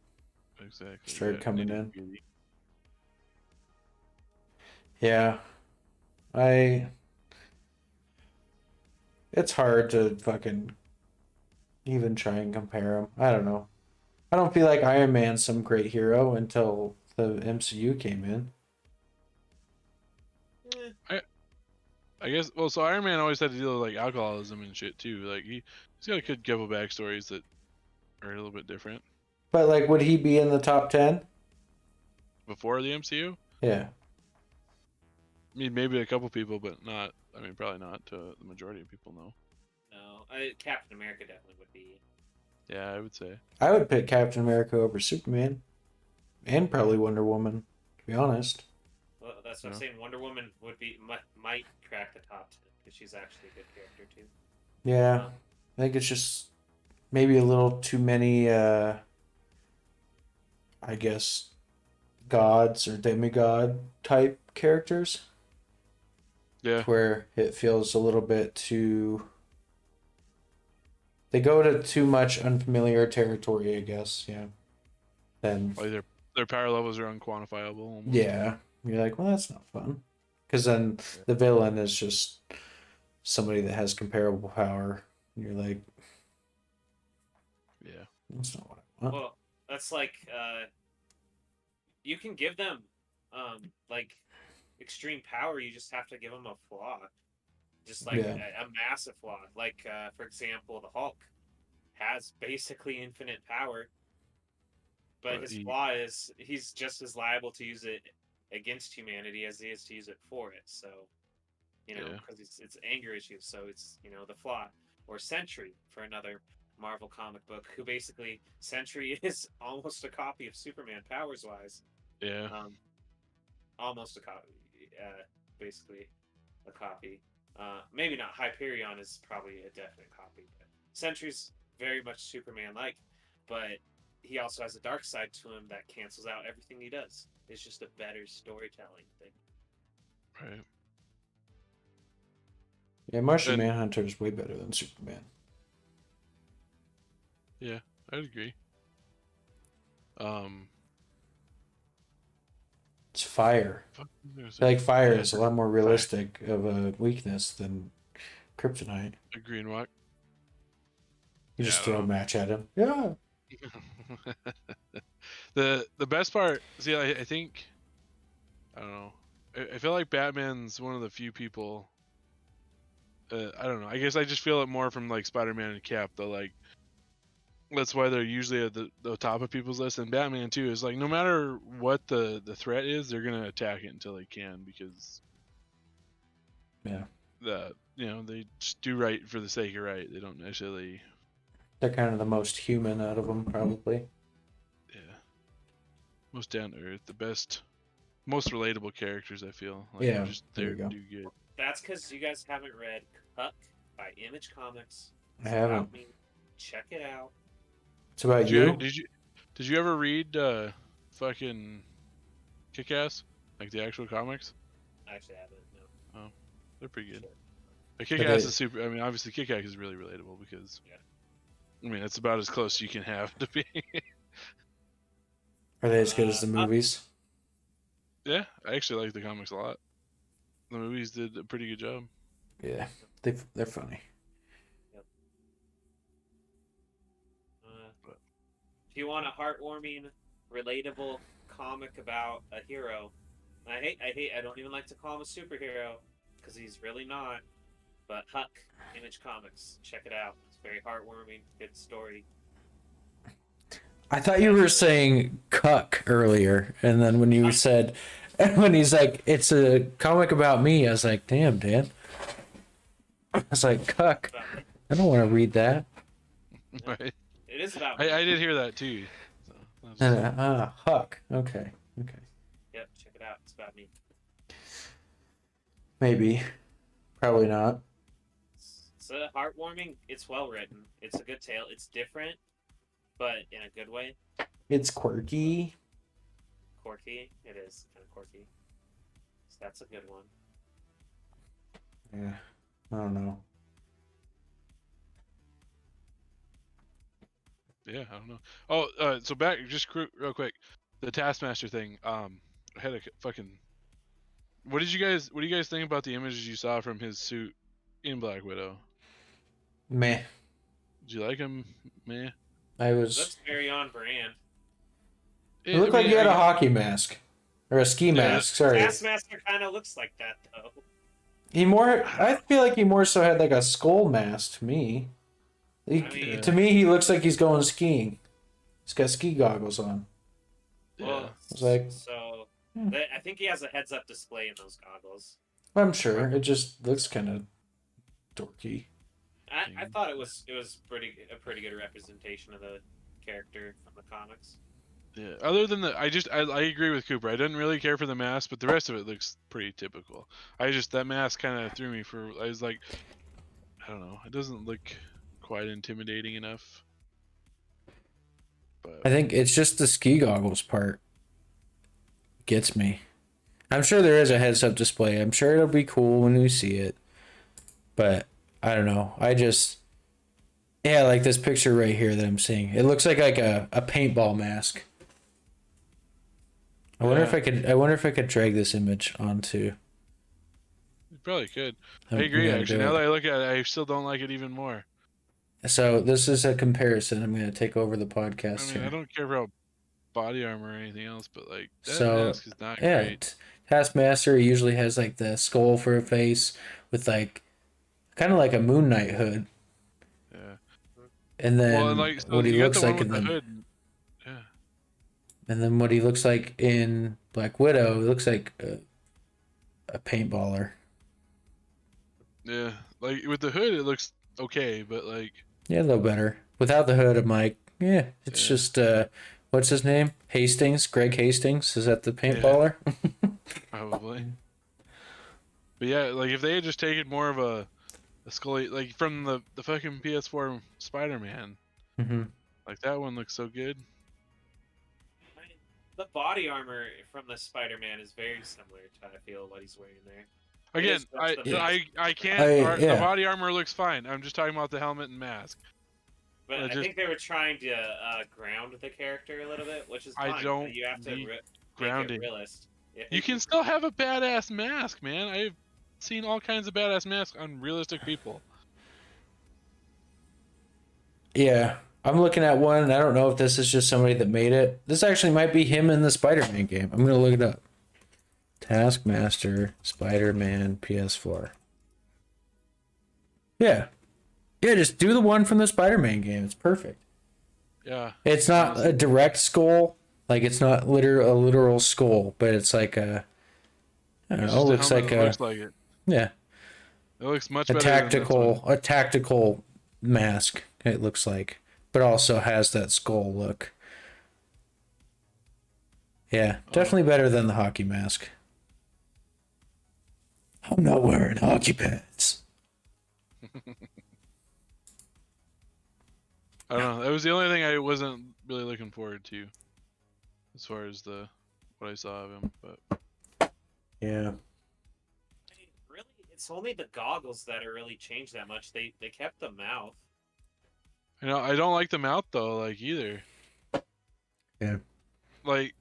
Speaker 3: exactly.
Speaker 1: started
Speaker 3: Yeah,
Speaker 1: coming in.
Speaker 3: nitty-gritty.
Speaker 1: Yeah, I. It's hard to fucking even try and compare them. I don't know. I don't feel like Iron Man's some great hero until the MCU came in.
Speaker 2: Eh,
Speaker 3: I guess. Well, so Iron Man always had to deal with like alcoholism and shit too. Like he's got a good couple backstories that are a little bit different
Speaker 1: But like, would he be in the top 10?
Speaker 3: before the MCU.
Speaker 1: Yeah.
Speaker 3: I mean, maybe a couple people, but not. I mean, probably not to the majority of people. No.
Speaker 2: no, Captain America definitely would be.
Speaker 3: Yeah, I would say.
Speaker 1: I would pick Captain America over Superman. And probably Wonder Woman, to be honest.
Speaker 2: Well, that's what I'm
Speaker 3: No.
Speaker 2: saying. Wonder Woman might crack the top 10 because she's actually a good character too.
Speaker 1: Yeah. I think it's just maybe a little too many, I guess, gods or demigod type characters.
Speaker 3: Yeah.
Speaker 1: Where it feels a little bit too. They go to too much unfamiliar territory, I guess. Yeah. Then
Speaker 3: Like their power levels are unquantifiable. Almost.
Speaker 1: yeah, you're like, well, that's not fun. Because then the villain is just somebody that has comparable power. You're like,
Speaker 3: Yeah.
Speaker 1: that's not what I want.
Speaker 2: Well, that's like you can give them like extreme power. You just have to give them a flaw, just like
Speaker 1: Yeah.
Speaker 2: a massive flaw. Like for example, the Hulk has basically infinite power, but his flaw is he's just as liable to use it against humanity as he is to use it for it. So,
Speaker 3: Yeah.
Speaker 2: because it's anger issues. So it's the flaw. Or Sentry for another Marvel comic book, who basically Sentry is almost a copy of Superman powers wise.
Speaker 3: Yeah.
Speaker 2: Almost a copy, basically a copy. Maybe not. Hyperion is probably a definite copy. But Sentry's very much Superman like, but he also has a dark side to him that cancels out everything he does. It's just a better storytelling thing.
Speaker 3: Right.
Speaker 1: Yeah, Martian
Speaker 3: And-
Speaker 1: Manhunter is way better than Superman.
Speaker 3: Yeah, I'd agree.
Speaker 1: It's fire.
Speaker 3: Fuck,
Speaker 1: I feel like fire
Speaker 3: Yeah,
Speaker 1: is a lot more realistic of a weakness than kryptonite.
Speaker 3: a green rock.
Speaker 1: You
Speaker 3: Yeah,
Speaker 1: just
Speaker 3: I
Speaker 1: throw a
Speaker 3: don't
Speaker 1: match at him. Yeah.
Speaker 3: The best part, see, I think, I don't know. I feel like Batman's one of the few people. I don't know. I guess I just feel it more from like Spider-Man and Cap, though. Like that's why they're usually at the top of people's list. And Batman too is like no matter what the threat is, they're gonna attack it until they can because
Speaker 1: Yeah.
Speaker 3: they just do right for the sake of right. They don't necessarily.
Speaker 1: They're kind of the most human out of them, probably.
Speaker 3: Yeah. Most down to earth, the best, most relatable characters. I feel like
Speaker 1: Yeah,
Speaker 3: they're just
Speaker 1: there
Speaker 3: there
Speaker 1: you
Speaker 3: to
Speaker 1: go.
Speaker 3: do good.
Speaker 2: That's because you guys haven't read Cuck by Image Comics.
Speaker 1: I haven't.
Speaker 2: About me. Check it out.
Speaker 1: It's about you?
Speaker 3: Did you ever read fucking Kick-Ass, like the actual comics?
Speaker 2: I actually haven't. No.
Speaker 3: They're pretty good.
Speaker 2: Sure.
Speaker 3: Like, Kick-Ass is super. I mean, obviously Kick-Ass is really relatable because I mean it's about as close you can have to be.
Speaker 1: Are they as good as the movies?
Speaker 3: Yeah, I actually like the comics a lot. The movies did a pretty good job.
Speaker 1: Yeah, they're funny.
Speaker 2: If you want a heartwarming relatable comic about a hero. I don't even like to call him a superhero because he's really not. But Huck, Image Comics, check it out. It's very heartwarming, good story.
Speaker 1: I thought you were saying cuck earlier, and then when you said, when he's like, it's a comic about me, I was like, damn, Dan. I was like, cuck. I don't want to read that.
Speaker 3: Right.
Speaker 2: It is about me.
Speaker 3: I did hear that too. So
Speaker 1: Huck. Okay.
Speaker 2: Yep, check it out. It's about me.
Speaker 1: Maybe. Probably not.
Speaker 2: It's a heartwarming. It's well written. It's a good tale. It's different, but in a good way.
Speaker 1: It's quirky.
Speaker 2: Quirky. It is kind of quirky. So that's a good one.
Speaker 1: Yeah. I don't know.
Speaker 3: yeah, I don't know. Oh, so back just real quick, the Taskmaster thing. I had a fucking. What do you guys think about the images you saw from his suit in Black Widow?
Speaker 1: Meh.
Speaker 3: Did you like him? Meh.
Speaker 2: It looks very on brand.
Speaker 1: It looked like he had a hockey mask. Or a ski mask, sorry.
Speaker 2: Taskmaster kind of looks like that, though.
Speaker 1: I feel like he more so had like a skull mask to me. To me, he looks like he's going skiing. He's got ski goggles on.
Speaker 2: Well,
Speaker 1: it's like,
Speaker 2: so I think he has a heads-up display in those goggles.
Speaker 1: I'm sure it just looks kind of dorky.
Speaker 2: I thought it was a pretty good representation of the character from the comics.
Speaker 3: Yeah. Other than I agree with Cooper. I didn't really care for the mask, but the rest of it looks pretty typical. That mask kind of threw me for. I was like, I don't know. It doesn't look quite intimidating enough. But
Speaker 1: I think it's just the ski goggles part gets me. I'm sure there is a heads-up display. I'm sure it'll be cool when we see it. But I don't know. Like this picture right here that I'm seeing. It looks like a paintball mask. I wonder if I could drag this image onto.
Speaker 3: You probably could. I agree. Actually, now that I look at it, I still don't like it even more.
Speaker 1: So this is a comparison. I'm going to take over the podcast.
Speaker 3: I mean,
Speaker 1: here.
Speaker 3: I don't care about body armor or anything else, but like that
Speaker 1: So,
Speaker 3: mask is not great.
Speaker 1: Taskmaster usually has like the skull for a face with like kind of like a Moon Knight hood.
Speaker 3: Yeah.
Speaker 1: And then what he looks like
Speaker 3: in the hood. Yeah.
Speaker 1: And then what he looks like in Black Widow, he looks like a paintballer.
Speaker 3: Yeah, like with the hood, it looks okay, but like.
Speaker 1: Yeah, a little better. Without the hood, I'm like, it's just what's his name? Hastings, Greg Hastings. Is that the paintballer?
Speaker 3: Yeah, probably. But yeah, like if they had just taken more of a Scully, like from the fucking PS4 Spider-Man, like that one looks so good.
Speaker 2: The body armor from the Spider-Man is very similar to, I feel, what he's wearing there.
Speaker 3: Again, I can't. The body armor looks fine. I'm just talking about the helmet and mask.
Speaker 2: But I think they were trying to ground the character a little bit, which is fine.
Speaker 3: I don't
Speaker 2: you have to
Speaker 3: grounding.
Speaker 2: Make it realist.
Speaker 3: You can still have a badass mask, man. I've seen all kinds of badass masks on realistic people.
Speaker 1: Yeah. I'm looking at one, and I don't know if this is just somebody that made it. This actually might be him in the Spider-Man game. I'm going to look it up. Taskmaster, Spider-Man, PS4. Yeah. Yeah, just do the one from the Spider-Man game. It's perfect.
Speaker 3: Yeah.
Speaker 1: It's not a direct skull. Like, it's not a literal skull, but it's like a... I don't know, it looks like a...
Speaker 3: looks like it.
Speaker 1: Yeah.
Speaker 3: It looks much better
Speaker 1: a tactical mask, it looks like. But also has that skull look. Yeah, definitely better than the hockey mask. I'm not wearing hockey pads.
Speaker 3: I don't know. That was the only thing I wasn't really looking forward to, as far as what I saw of him. But
Speaker 1: yeah,
Speaker 2: really, it's only the goggles that are really changed that much. They kept the mouth.
Speaker 3: You know, I don't like the mouth though, like either.
Speaker 1: Yeah.
Speaker 3: Like.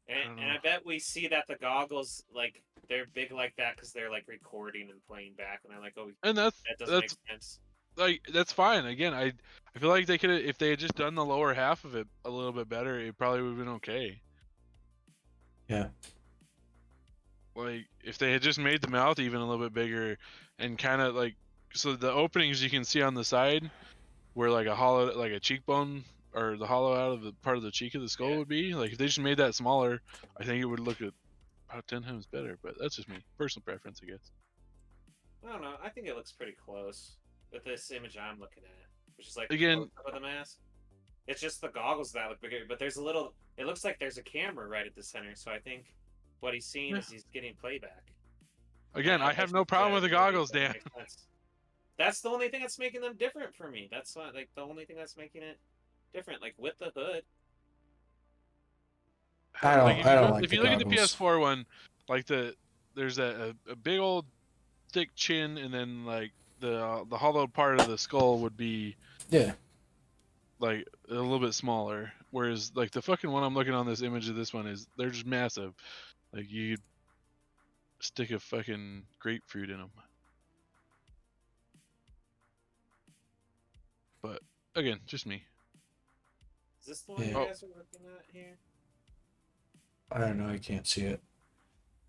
Speaker 2: And I bet we see that the goggles, like, they're big like that because they're like recording and playing back, and I'm like, oh,
Speaker 3: and that
Speaker 2: doesn't make sense.
Speaker 3: like that's fine. Again, I feel like they could if they had just done the lower half of it a little bit better, it probably would have been okay.
Speaker 1: Yeah.
Speaker 3: Like if they had just made the mouth even a little bit bigger and kind of like so the openings you can see on the side where like a hollow like a cheekbone or the hollow out of the part of the cheek of the skull would be, like if they just made that smaller, I think it would look about 10 times better. But that's just me, personal preference, I guess.
Speaker 2: I don't know. I think it looks pretty close with this image I'm looking at, which is like
Speaker 3: Again,
Speaker 2: close up of the mask. It's just the goggles that look bigger, but there's a little. It looks like there's a camera right at the center, so I think what he's seeing is he's getting playback.
Speaker 3: Again, I have no problem with the goggles, Dan.
Speaker 2: That's the only thing that's making them different for me. That's not, like the only thing that's making it different. Like with the hood.
Speaker 1: I don't like
Speaker 3: if
Speaker 1: the
Speaker 3: you look at the
Speaker 1: goggles.
Speaker 3: PS4 one, like there's a big old thick chin, and then like the hollowed part of the skull would be like a little bit smaller. Whereas like the fucking one I'm looking on this image of this one is they're just massive. Like you stick a fucking grapefruit in them. But again, just me.
Speaker 2: Is this the one you guys are looking at here?
Speaker 1: I don't know. I can't see it.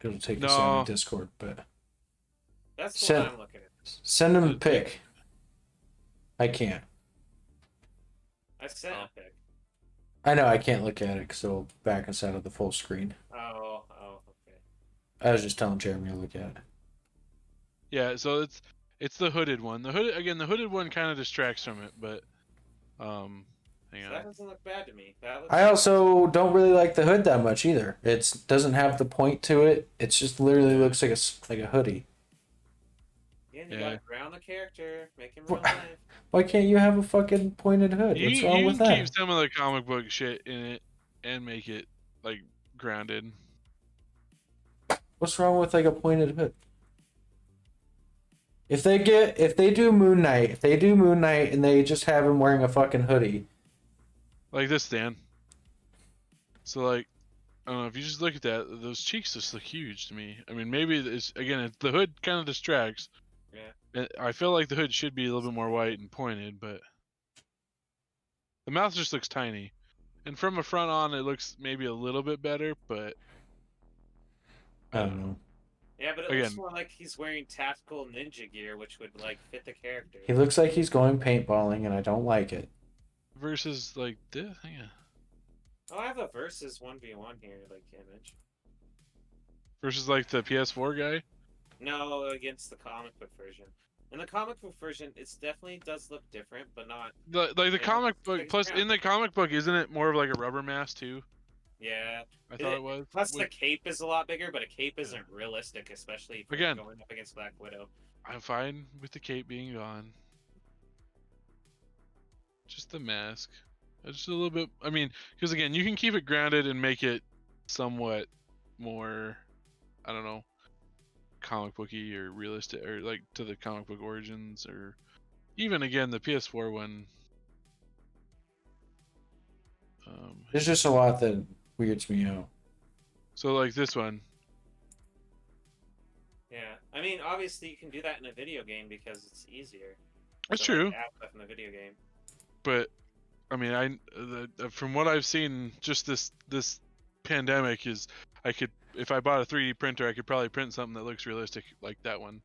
Speaker 1: It'll take
Speaker 3: No.
Speaker 1: us on Discord, but
Speaker 2: that's the one I'm looking at.
Speaker 1: Send him a pic. I can't.
Speaker 2: I sent a pic.
Speaker 1: I know I can't look at it because it'll back us out of the full screen.
Speaker 2: Oh, okay.
Speaker 1: I was just telling Jeremy to look at it.
Speaker 3: Yeah, so it's the hooded one. The hooded one kind of distracts from it, but hang on.
Speaker 2: That doesn't look bad to me.
Speaker 1: I also don't really like the hood that much either. It doesn't have the point to it. It just literally looks like a hoodie.
Speaker 2: Yeah, you gotta ground the character, make him real life.
Speaker 1: Why can't you have a fucking pointed hood? What's wrong with that?
Speaker 3: You can keep some of the comic book shit in it and make it like grounded.
Speaker 1: What's wrong with like a pointed hood? If they do Moon Knight and they just have him wearing a fucking hoodie.
Speaker 3: Like this, Dan. So like, I don't know, if you just look at that, those cheeks just look huge to me. I mean, maybe the hood kind of distracts.
Speaker 2: Yeah.
Speaker 3: I feel like the hood should be a little bit more white and pointed, but the mouth just looks tiny. And from the front on, it looks maybe a little bit better, but
Speaker 1: I don't know.
Speaker 2: Yeah, but it looks more like he's wearing tactical ninja gear, which would like fit the character.
Speaker 1: He looks like he's going paintballing, and I don't like it.
Speaker 3: Versus like this, yeah.
Speaker 2: Oh, I have a versus 1v1 here, like image.
Speaker 3: Versus like the PS4 guy?
Speaker 2: No, against the comic book version. In the comic book version, it definitely does look different, but not
Speaker 3: the comic book. Plus, in the comic book, isn't it more of like a rubber mask too?
Speaker 2: Yeah,
Speaker 3: I thought it was.
Speaker 2: Plus, the cape is a lot bigger, but a cape isn't realistic, especially for going up against Black Widow.
Speaker 3: I'm fine with the cape being gone. Just the mask. Just a little bit. I mean, because again, you can keep it grounded and make it somewhat more, I don't know, comic booky or realistic, or like to the comic book origins, or even again the PS4 one.
Speaker 1: There's just a lot that weirds me out.
Speaker 3: So like this one.
Speaker 2: Yeah, I mean, obviously you can do that in a video game because it's easier.
Speaker 3: That's true.
Speaker 2: Like, add stuff in the video game.
Speaker 3: But I mean, from what I've seen, just this pandemic is, if I bought a 3D printer, I could probably print something that looks realistic like that one,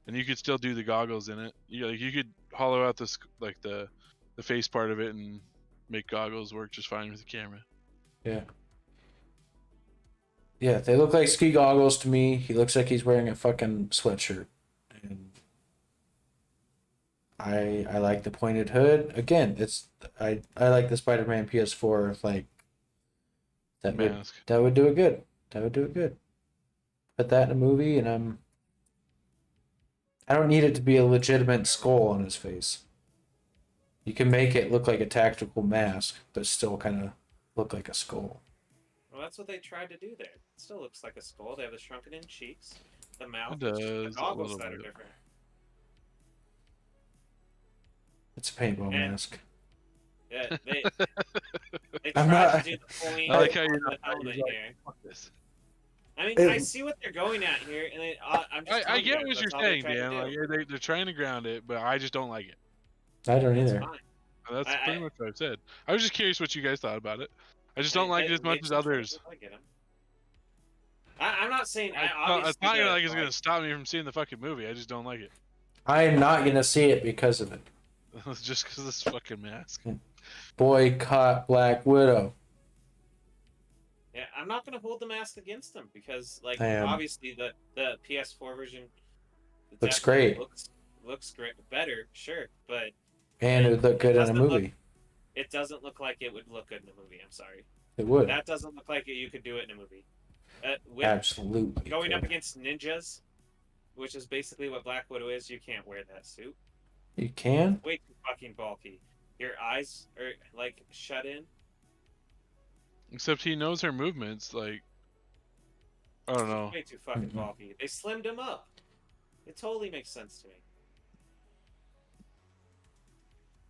Speaker 3: and you could still do the goggles in it. You could hollow out this like the face part of it and make goggles work just fine with the camera.
Speaker 1: Yeah. Yeah, they look like ski goggles to me. He looks like he's wearing a fucking sweatshirt. And I like the pointed hood. Again, I like the Spider-Man PS4 like that
Speaker 3: mask.
Speaker 1: That would do it good. That would do it good. Put that in a movie and I don't need it to be a legitimate skull on his face. You can make it look like a tactical mask, but still kind of look like a skull.
Speaker 2: Well, that's what they tried to do there. It still looks like a skull. They have the shrunken in cheeks, the mouth,
Speaker 3: It does,
Speaker 2: the goggles that are
Speaker 3: bit.
Speaker 2: different.
Speaker 1: It's a paintball mask.
Speaker 2: Yeah, they tried to do the point
Speaker 3: I like how
Speaker 2: on
Speaker 3: you're
Speaker 2: the helmet
Speaker 3: like,
Speaker 2: here.
Speaker 3: fuck this.
Speaker 2: I mean, I see what they're going at here, and I'm just
Speaker 3: I
Speaker 2: telling
Speaker 3: get
Speaker 2: you
Speaker 3: what
Speaker 2: guys
Speaker 3: you're
Speaker 2: that's all they
Speaker 3: saying,
Speaker 2: tried to
Speaker 3: Dan.
Speaker 2: do.
Speaker 3: Like, they're trying to ground it, but I just don't like it.
Speaker 1: I don't
Speaker 2: That's
Speaker 1: either.
Speaker 2: fine.
Speaker 3: That's
Speaker 2: I-
Speaker 3: pretty much what I said. I was just curious what you guys thought about it. I just don't like it as much as others.
Speaker 2: I get him. I'm not saying
Speaker 3: It's
Speaker 2: obviously.
Speaker 3: not like it's gonna stop me from seeing the fucking movie. I just don't like it.
Speaker 1: I am not gonna see it because of it.
Speaker 3: Just because of this fucking mask.
Speaker 1: Boycott Black Widow.
Speaker 2: Yeah, I'm not gonna hold the mask against them because, like,
Speaker 1: I am.
Speaker 2: obviously the PS4 version
Speaker 1: Looks
Speaker 2: definitely
Speaker 1: great.
Speaker 2: Looks great, better, sure, but
Speaker 1: And it would look good in a movie.
Speaker 2: It doesn't look like it would look good in a movie. I'm sorry.
Speaker 1: It would.
Speaker 2: That doesn't look like you could do it in a movie.
Speaker 1: Absolutely.
Speaker 2: Going up
Speaker 1: could.
Speaker 2: against ninjas, which is basically what Black Widow is, you can't wear that suit.
Speaker 1: You can?
Speaker 2: Way too fucking bulky. Your eyes are like shut in.
Speaker 3: Except he knows her movements. Like, I don't know.
Speaker 2: Way too fucking bulky. They slimmed him up. It totally makes sense to me.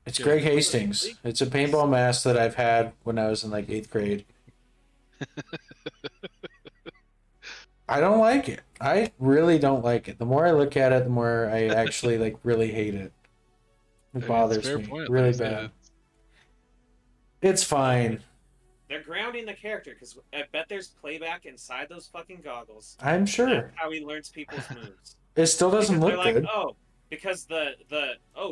Speaker 1: It's
Speaker 3: Yeah.
Speaker 1: Greg Hastings. It's a paintball mask that I've had when I was in like 8th grade. I don't like it. I really don't like it. The more I look at it, the more I actually like really hate it. It bothers me really bad. It's fine.
Speaker 2: They're grounding the character because I bet there's playback inside those fucking goggles.
Speaker 1: I'm sure.
Speaker 2: That's how he learns people's moves.
Speaker 1: It still doesn't
Speaker 2: Because
Speaker 1: look
Speaker 2: they're
Speaker 1: good.
Speaker 2: like, oh, because the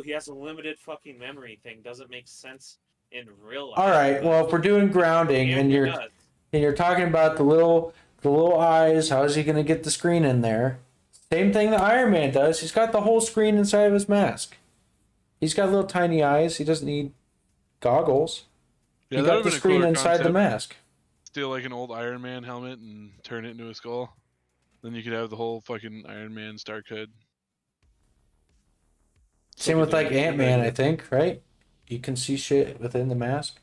Speaker 2: he has a limited fucking memory thing doesn't make sense in real life.
Speaker 1: All right. Well, if we're doing grounding and you're talking about the little eyes, how is he going to get the screen in there? Same thing that Iron Man does. He's got the whole screen inside of his mask. He's got little tiny eyes. He doesn't need goggles.
Speaker 3: Yeah,
Speaker 1: he got the screen inside the mask.
Speaker 3: Steal like an old Iron Man helmet and turn it into a skull. Then you could have the whole fucking Iron Man Stark hood.
Speaker 1: Same with like Ant-Man, I think, right? You can see shit within the mask.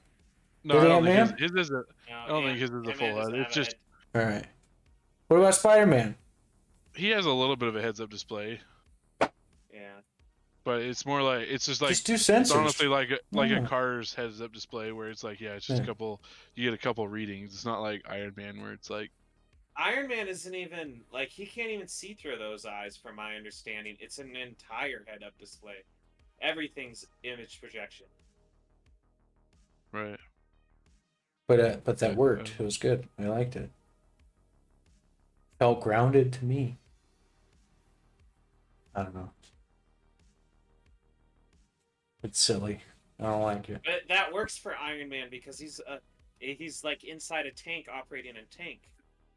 Speaker 3: No, I don't think his is a. I don't think his is a full head. It's just.
Speaker 1: All right. What about Spider-Man?
Speaker 3: He has a little bit of a heads-up display.
Speaker 2: Yeah.
Speaker 3: But it's more like it's just like
Speaker 1: just do sensors.
Speaker 3: It's honestly like a car's heads-up display where it's like it's just a couple. You get a couple readings. It's not like Iron Man where it's like.
Speaker 2: Iron Man isn't even like he can't even see through those eyes, from my understanding. It's an entire head-up display. Everything's image projection.
Speaker 3: Right.
Speaker 1: But that worked. It was good. I liked it. Felt grounded to me. I don't know. It's silly. I don't like it.
Speaker 2: But that works for Iron Man because he's like inside a tank operating a tank.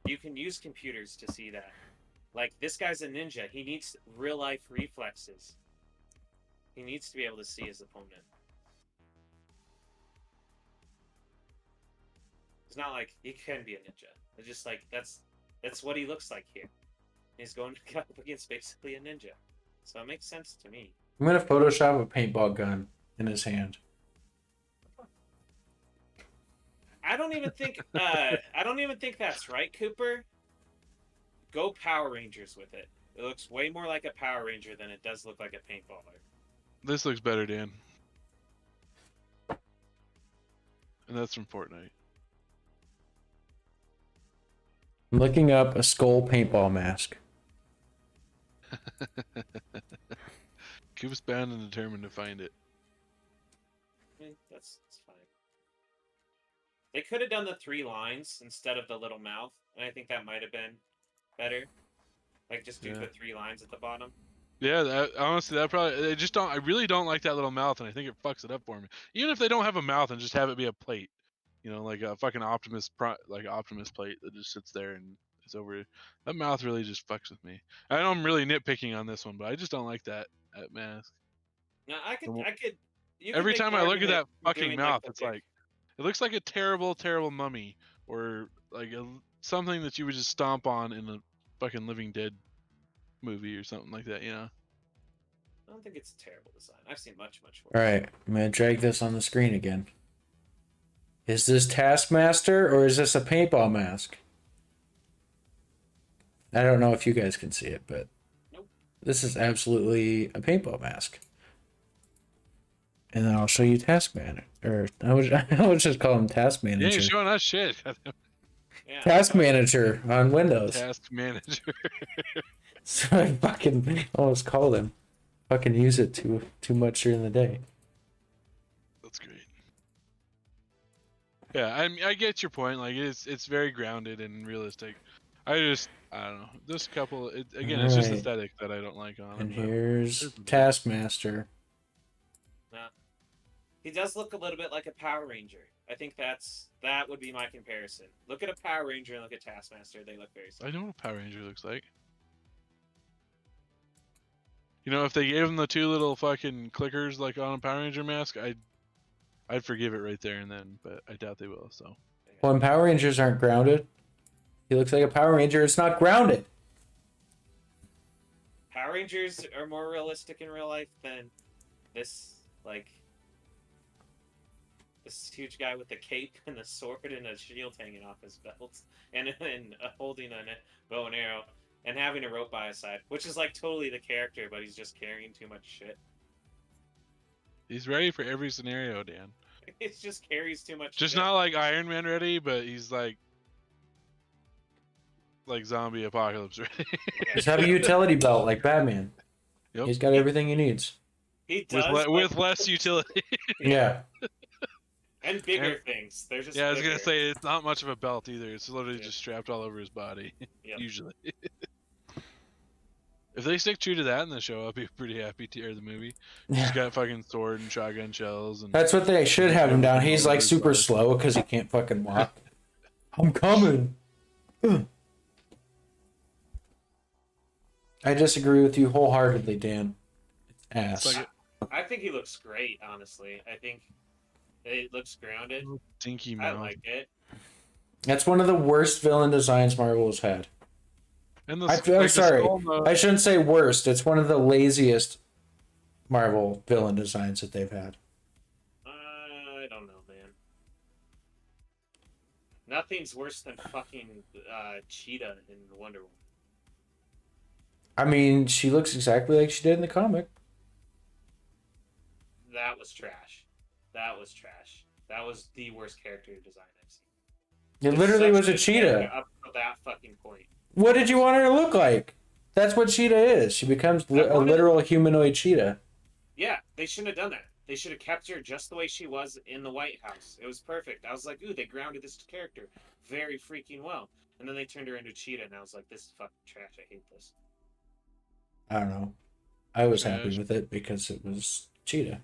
Speaker 2: You can use computers to see that. Like, this guy's a ninja. He needs real life reflexes. He needs to be able to see his opponent. It's not like he can be a ninja. It's just like that's what he looks like here. He's going up against basically a ninja. So it makes sense to me.
Speaker 1: I'm gonna Photoshop a paintball gun in his hand.
Speaker 2: I don't even think that's right, Cooper. Go Power Rangers with it. It looks way more like a Power Ranger than it does look like a paintballer.
Speaker 3: This looks better, Dan. And that's from Fortnite.
Speaker 1: I'm looking up a skull paintball mask.
Speaker 3: Coop's bound and determined to find it.
Speaker 2: That's fine. They could have done the 3 lines instead of the little mouth, and I think that might have been better. Like, just do the 3 lines at the bottom.
Speaker 3: Yeah, honestly, that probably. I really don't like that little mouth, and I think it fucks it up for me. Even if they don't have a mouth and just have it be a plate, like a fucking Optimus plate that just sits there and is over. That mouth really just fucks with me. I know I'm really nitpicking on this one, but I just don't like that mask.
Speaker 2: Now, I could.
Speaker 3: Every time I look at that fucking mouth, it's like it looks like a terrible, terrible mummy or like something that you would just stomp on in a fucking Living Dead movie or something like that,
Speaker 2: I don't think it's a terrible design. I've seen much worse.
Speaker 1: All right, I'm gonna drag this on the screen again. Is this Taskmaster or is this a paintball mask? I don't know if you guys can see it, but
Speaker 2: nope.
Speaker 1: This is absolutely a paintball mask. And then I'll show you Task Manager. Or I would just call him Task Manager.
Speaker 3: Yeah, you're showing us shit.
Speaker 2: Yeah.
Speaker 1: Task Manager on Windows.
Speaker 3: Task Manager.
Speaker 1: So I fucking almost called him. Fucking use it too much during the day.
Speaker 3: Yeah, I get your point. Like it's very grounded and realistic. I don't know. This couple, again, it's just
Speaker 1: Alright.
Speaker 3: aesthetic that I don't like on
Speaker 1: And
Speaker 3: it. But
Speaker 1: here's
Speaker 3: it's-
Speaker 1: Taskmaster.
Speaker 2: He does look a little bit like a Power Ranger. I think that would be my comparison. Look at a Power Ranger and look at Taskmaster. They look very
Speaker 3: I
Speaker 2: similar.
Speaker 3: know what a Power Ranger looks like. You know, if they gave him the two little fucking clickers like on a Power Ranger mask, I'd forgive it right there and then. But I doubt they will. So
Speaker 1: When Power Rangers aren't grounded, he looks like a Power Ranger. It's not grounded.
Speaker 2: Power Rangers are more realistic in real life than this this huge guy with the cape and the sword and a shield hanging off his belt and holding a bow and arrow and having a rope by his side, which is like totally the character, but he's just carrying too much shit.
Speaker 3: he's ready for every scenario, Dan.
Speaker 2: It just carries too much
Speaker 3: Just
Speaker 2: shit.
Speaker 3: not like Iron Man ready, but he's like zombie apocalypse ready.
Speaker 1: Just have a utility belt like Batman.
Speaker 3: Yep.
Speaker 1: He's got everything he needs.
Speaker 2: He does,
Speaker 3: with less utility.
Speaker 1: Yeah.
Speaker 2: and bigger things. They're just
Speaker 3: Yeah, I was gonna
Speaker 2: bigger.
Speaker 3: say it's not much of a belt either. It's literally
Speaker 2: Yeah.
Speaker 3: just strapped all over his body.
Speaker 2: Yep.
Speaker 3: Usually. If they stick true to that in the show, I'll be pretty happy to hear the movie. He's
Speaker 1: Yeah.
Speaker 3: got fucking sword and shotgun shells and
Speaker 1: That's what they should have him down. He's like super slow because he can't fucking walk. I'm coming. I disagree with you wholeheartedly, Dan. Ass.
Speaker 3: It's like
Speaker 2: I think he looks great, honestly. I think it looks grounded.
Speaker 3: a dinky
Speaker 2: I
Speaker 3: mouth.
Speaker 2: like it.
Speaker 1: That's one of the worst villain designs Marvel has had.
Speaker 3: And the,
Speaker 1: I'm
Speaker 3: the
Speaker 1: sorry.
Speaker 3: skull nose-
Speaker 1: I shouldn't say worst. It's one of the laziest Marvel villain designs that they've had.
Speaker 2: I don't know, man. Nothing's worse than fucking Cheetah in Wonder Woman.
Speaker 1: I mean, she looks exactly like she did in the comic.
Speaker 2: That was trash. That was trash. That was the worst character design I've seen.
Speaker 1: It literally
Speaker 2: Such
Speaker 1: was a
Speaker 2: good
Speaker 1: cheetah.
Speaker 2: character up to that fucking point.
Speaker 1: What did you want her to look like? That's what cheetah is. She becomes a literal humanoid cheetah.
Speaker 2: Yeah, they shouldn't have done that. They should have kept her just the way she was in the White House. It was perfect. I was like, ooh, they grounded this character very freaking well. And then they turned her into Cheetah, and I was like, this is fucking trash. I hate this.
Speaker 1: I don't know. I was happy
Speaker 3: Trash.
Speaker 1: with it because it was cheetah.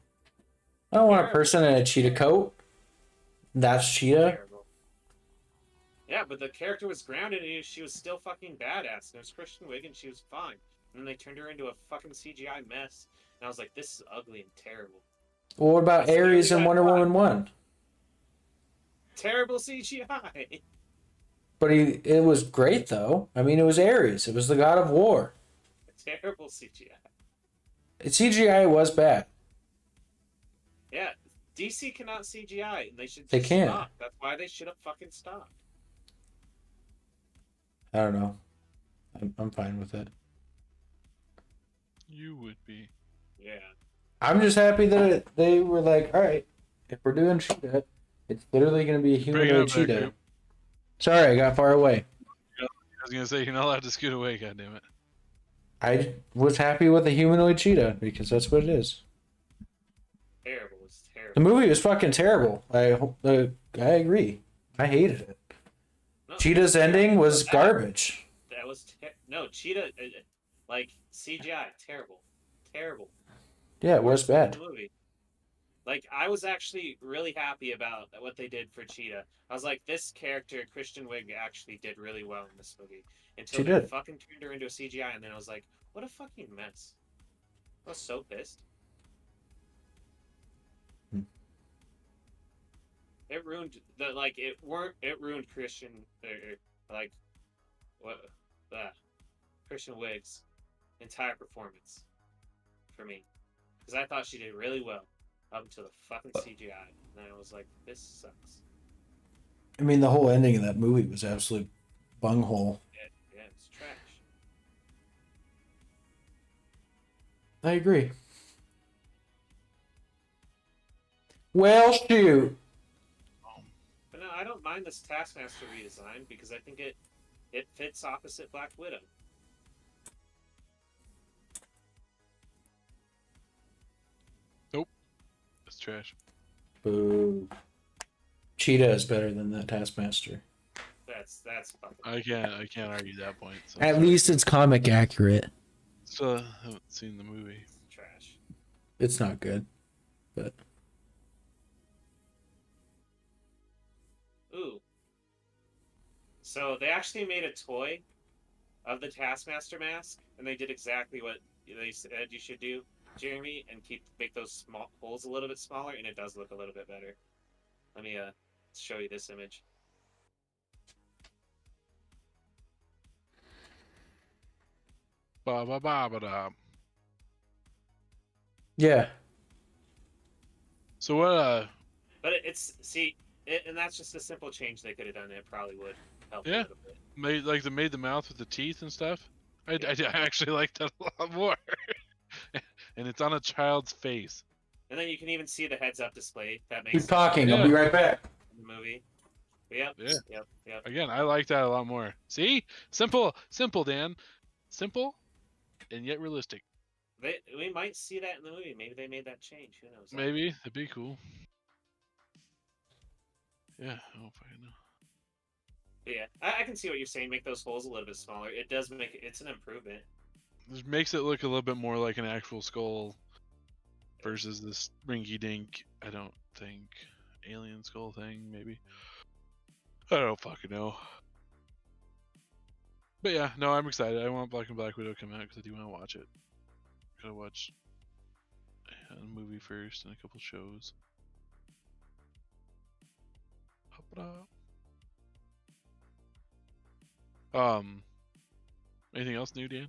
Speaker 1: I don't want a person in a cheetah coat. That's cheetah.
Speaker 2: Terrible. Yeah, but the character was grounded, and she was still fucking badass. And it was Kristen Wiig, and she was fine. And then they turned her into a fucking CGI mess. And I was like, this is ugly and terrible.
Speaker 1: Well, what about
Speaker 2: That's
Speaker 1: Ares
Speaker 2: literally
Speaker 1: in Wonder
Speaker 2: what I
Speaker 1: Woman 1?
Speaker 2: Terrible CGI.
Speaker 1: But it was great, though. I mean, it was Ares. It was the god of war.
Speaker 2: Terrible CGI.
Speaker 1: CGI was bad.
Speaker 2: Yeah, DC cannot CGI, and they should
Speaker 1: They
Speaker 2: just
Speaker 1: can't.
Speaker 2: stop. That's why they should have fucking stopped.
Speaker 1: I don't know. I'm fine with it.
Speaker 3: You would be.
Speaker 2: Yeah.
Speaker 1: I'm just happy that they were like, all right, if we're doing cheetah, it's literally going to be a
Speaker 3: Bring it
Speaker 1: humanoid
Speaker 3: up there,
Speaker 1: cheetah.
Speaker 3: Coop.
Speaker 1: Sorry, I got far away.
Speaker 3: I was gonna say you're not allowed to scoot away. Goddammit.
Speaker 1: I was happy with a humanoid cheetah because that's what it is.
Speaker 2: Terrible. It's terrible.
Speaker 1: The movie was fucking terrible. I agree. I hated it.
Speaker 2: No,
Speaker 1: Cheetah's ending was
Speaker 2: that-
Speaker 1: garbage.
Speaker 2: That was no Cheetah. Like CGI, terrible, terrible.
Speaker 1: Yeah, it was
Speaker 2: Worst thing in
Speaker 1: bad.
Speaker 2: the movie. Like I was actually really happy about what they did for Cheetah. I was like, this character, Kristen Wiig, actually did really well in this movie. Until
Speaker 1: She
Speaker 2: they
Speaker 1: did.
Speaker 2: fucking turned her into a CGI, and then I was like, what a fucking mess. I was so pissed.
Speaker 1: Hmm.
Speaker 2: It ruined it ruined Christian Christian Wiig's entire performance for me, because I thought she did really well up until the fucking CGI, and then I was like, this sucks.
Speaker 1: I mean, the whole ending of that movie was absolute bunghole.
Speaker 2: Yeah, it's trash.
Speaker 1: I agree. Well, shoot.
Speaker 2: But no, I don't mind this Taskmaster redesign because I think it fits opposite Black Widow.
Speaker 3: It's trash.
Speaker 1: Boo. Cheetah is better than that Taskmaster.
Speaker 2: That's fucking.
Speaker 3: I can't argue that point. So
Speaker 1: At
Speaker 3: sorry.
Speaker 1: least it's comic accurate.
Speaker 3: Still haven't seen the movie.
Speaker 2: Trash.
Speaker 1: It's not good, but
Speaker 2: Ooh. So they actually made a toy of the Taskmaster mask, and they did exactly what they said you should do, Jeremy, and make those small holes a little bit smaller, and it does look a little bit better. Let me show you this image.
Speaker 3: Ba ba ba ba da.
Speaker 1: yeah.
Speaker 3: So what?
Speaker 2: But and that's just a simple change they could have done. It probably would help a
Speaker 3: Yeah.
Speaker 2: little bit.
Speaker 3: Made the mouth with the teeth and stuff. I actually like that a lot more. And it's on a child's face.
Speaker 2: And then you can even see the heads-up display. That makes
Speaker 1: Keep
Speaker 2: sense
Speaker 1: talking.
Speaker 3: Yeah.
Speaker 1: I'll be right back.
Speaker 2: in the movie. But yep.
Speaker 3: Yeah.
Speaker 2: Yep.
Speaker 3: Again, I like that a lot more. See, simple, Dan, simple, and yet realistic.
Speaker 2: We might see that in the movie. Maybe they made that change. Who knows?
Speaker 3: Maybe that'd be cool. Yeah, I don't fucking know.
Speaker 2: But yeah, I can see what you're saying. Make those holes a little bit smaller. It does make it's an improvement.
Speaker 3: This makes it look a little bit more like an actual skull versus this rinky-dink. I don't think alien skull thing. Maybe I don't fucking know. But yeah, no, I'm excited. I want Black and Black Widow to come out because I do want to watch it. Gotta watch a movie first and a couple shows. Anything else new, Dan?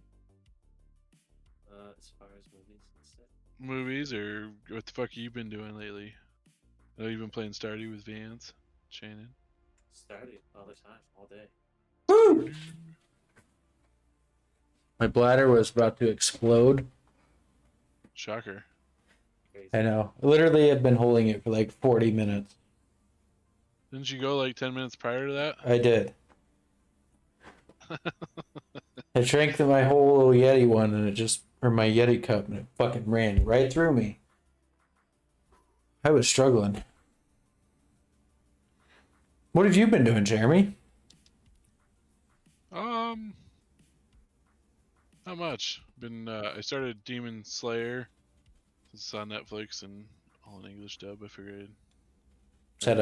Speaker 2: As far as movies and stuff.
Speaker 3: Movies, or what the fuck have you been doing lately? I know you've been playing Stardew with Vance, Shannon.
Speaker 2: Started all the time, all day.
Speaker 1: Woo! My bladder was about to explode.
Speaker 3: Shocker.
Speaker 2: Crazy.
Speaker 1: I know. Literally, I've been holding it for like 40 minutes.
Speaker 3: Didn't you go like 10 minutes prior to that?
Speaker 1: I did. I drank my whole little Yeti one, and or my Yeti cup, and it fucking ran right through me. I was struggling. What have you been doing, Jeremy?
Speaker 3: Not much. I started Demon Slayer. It's on Netflix and all in English dub. I figured.
Speaker 1: Is that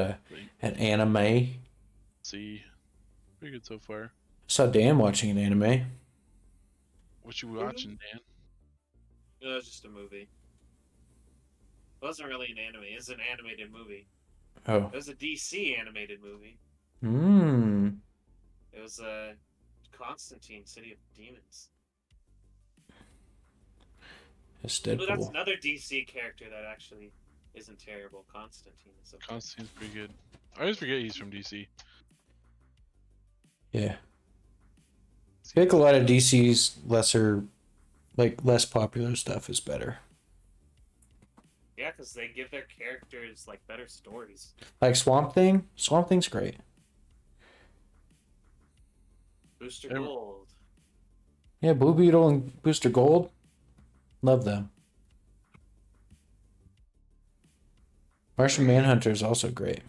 Speaker 1: an anime?
Speaker 3: See, pretty good so far.
Speaker 1: I saw Dan watching an anime.
Speaker 3: What you watching, Dan?
Speaker 2: It was just a movie. It wasn't really an anime. It was an animated movie.
Speaker 1: Oh.
Speaker 2: It was a DC animated movie. It was Constantine, City of Demons.
Speaker 1: It's
Speaker 2: But that's
Speaker 1: Deadpool.
Speaker 2: another DC character that actually isn't terrible. Constantine is okay.
Speaker 3: Constantine's pretty good. I always forget he's from DC.
Speaker 1: Yeah. I think a lot of DC's less popular stuff is better.
Speaker 2: Yeah, because they give their characters like better stories.
Speaker 1: Like Swamp Thing. Swamp Thing's great.
Speaker 2: Booster Gold.
Speaker 1: Yeah, Blue Beetle and Booster Gold. Love them. Martian Manhunter is also great.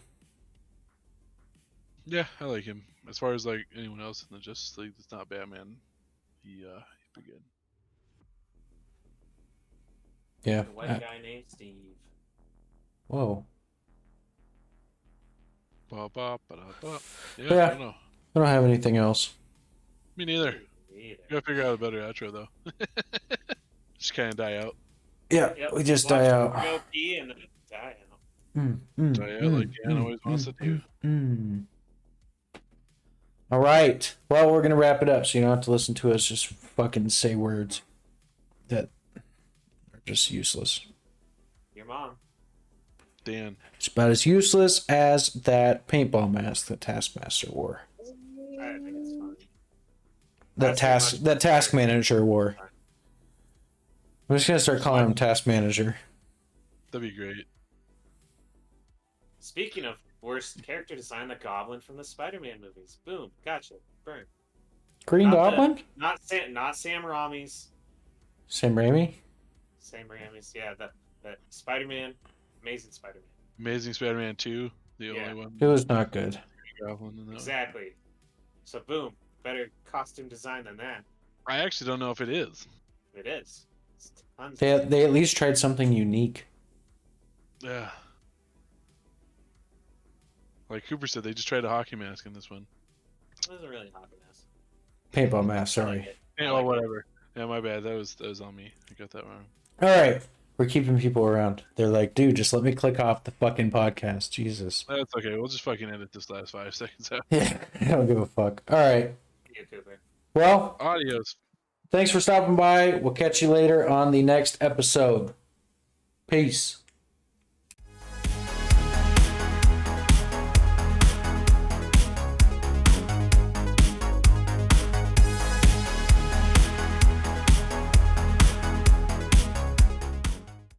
Speaker 3: Yeah, I like him. As far as like anyone else in the Justice League that's not Batman, he's pretty good.
Speaker 1: Yeah.
Speaker 2: The white guy named Steve.
Speaker 1: Whoa.
Speaker 3: Ba, ba, ba, da, ba. Yeah,
Speaker 1: Yeah.
Speaker 3: I don't know.
Speaker 1: I don't have anything else.
Speaker 3: Me neither.
Speaker 2: Me either.
Speaker 3: Gotta figure out a better outro though. Just kind of die out.
Speaker 1: Yeah,
Speaker 2: Yep,
Speaker 1: we just
Speaker 2: watch
Speaker 1: die
Speaker 2: it
Speaker 1: out.
Speaker 2: Go pee and then die out.
Speaker 3: Die out like Dan always wants to do.
Speaker 1: All right. Well, we're gonna wrap it up, so you don't have to listen to us just fucking say words that are just useless.
Speaker 2: Your mom.
Speaker 3: Dan.
Speaker 1: It's about as useless as that paintball mask that Taskmaster wore.
Speaker 2: I think it's fine.
Speaker 1: That task manager wore. I'm just gonna start calling him Task Manager.
Speaker 3: That'd be great.
Speaker 2: Speaking of worst character design, the Goblin from the Spider-Man movies. Boom, gotcha, burn.
Speaker 1: Green
Speaker 2: Not
Speaker 1: Goblin?
Speaker 2: Not Sam Raimi's.
Speaker 1: Sam Raimi?
Speaker 2: Sam Raimi's, yeah. That Spider-Man, Amazing Spider-Man.
Speaker 3: Amazing Spider-Man 2. the
Speaker 2: Yeah.
Speaker 3: only one.
Speaker 1: It was not good.
Speaker 3: Goblin in that one.
Speaker 2: Exactly. So boom, better costume design than that.
Speaker 3: I actually don't know if it is.
Speaker 2: It is. It's tons.
Speaker 1: They at least tried something unique.
Speaker 3: Yeah. Like Cooper said, they just tried a hockey mask in this one.
Speaker 2: It wasn't really a hockey mask.
Speaker 1: Paintball mask,
Speaker 2: I like
Speaker 1: sorry.
Speaker 2: it.
Speaker 3: Yeah,
Speaker 2: I
Speaker 3: well,
Speaker 2: like it.
Speaker 3: whatever. Yeah, my bad. That was on me. I got that wrong.
Speaker 1: All right. We're keeping people around. They're like, dude, just let me click off the fucking podcast. Jesus.
Speaker 3: That's okay. We'll just fucking edit this last 5 seconds out.
Speaker 1: Yeah, I don't give a fuck. All right.
Speaker 2: See you, Cooper.
Speaker 1: Well,
Speaker 3: Adios.
Speaker 1: thanks for stopping by. We'll catch you later on the next episode. Peace.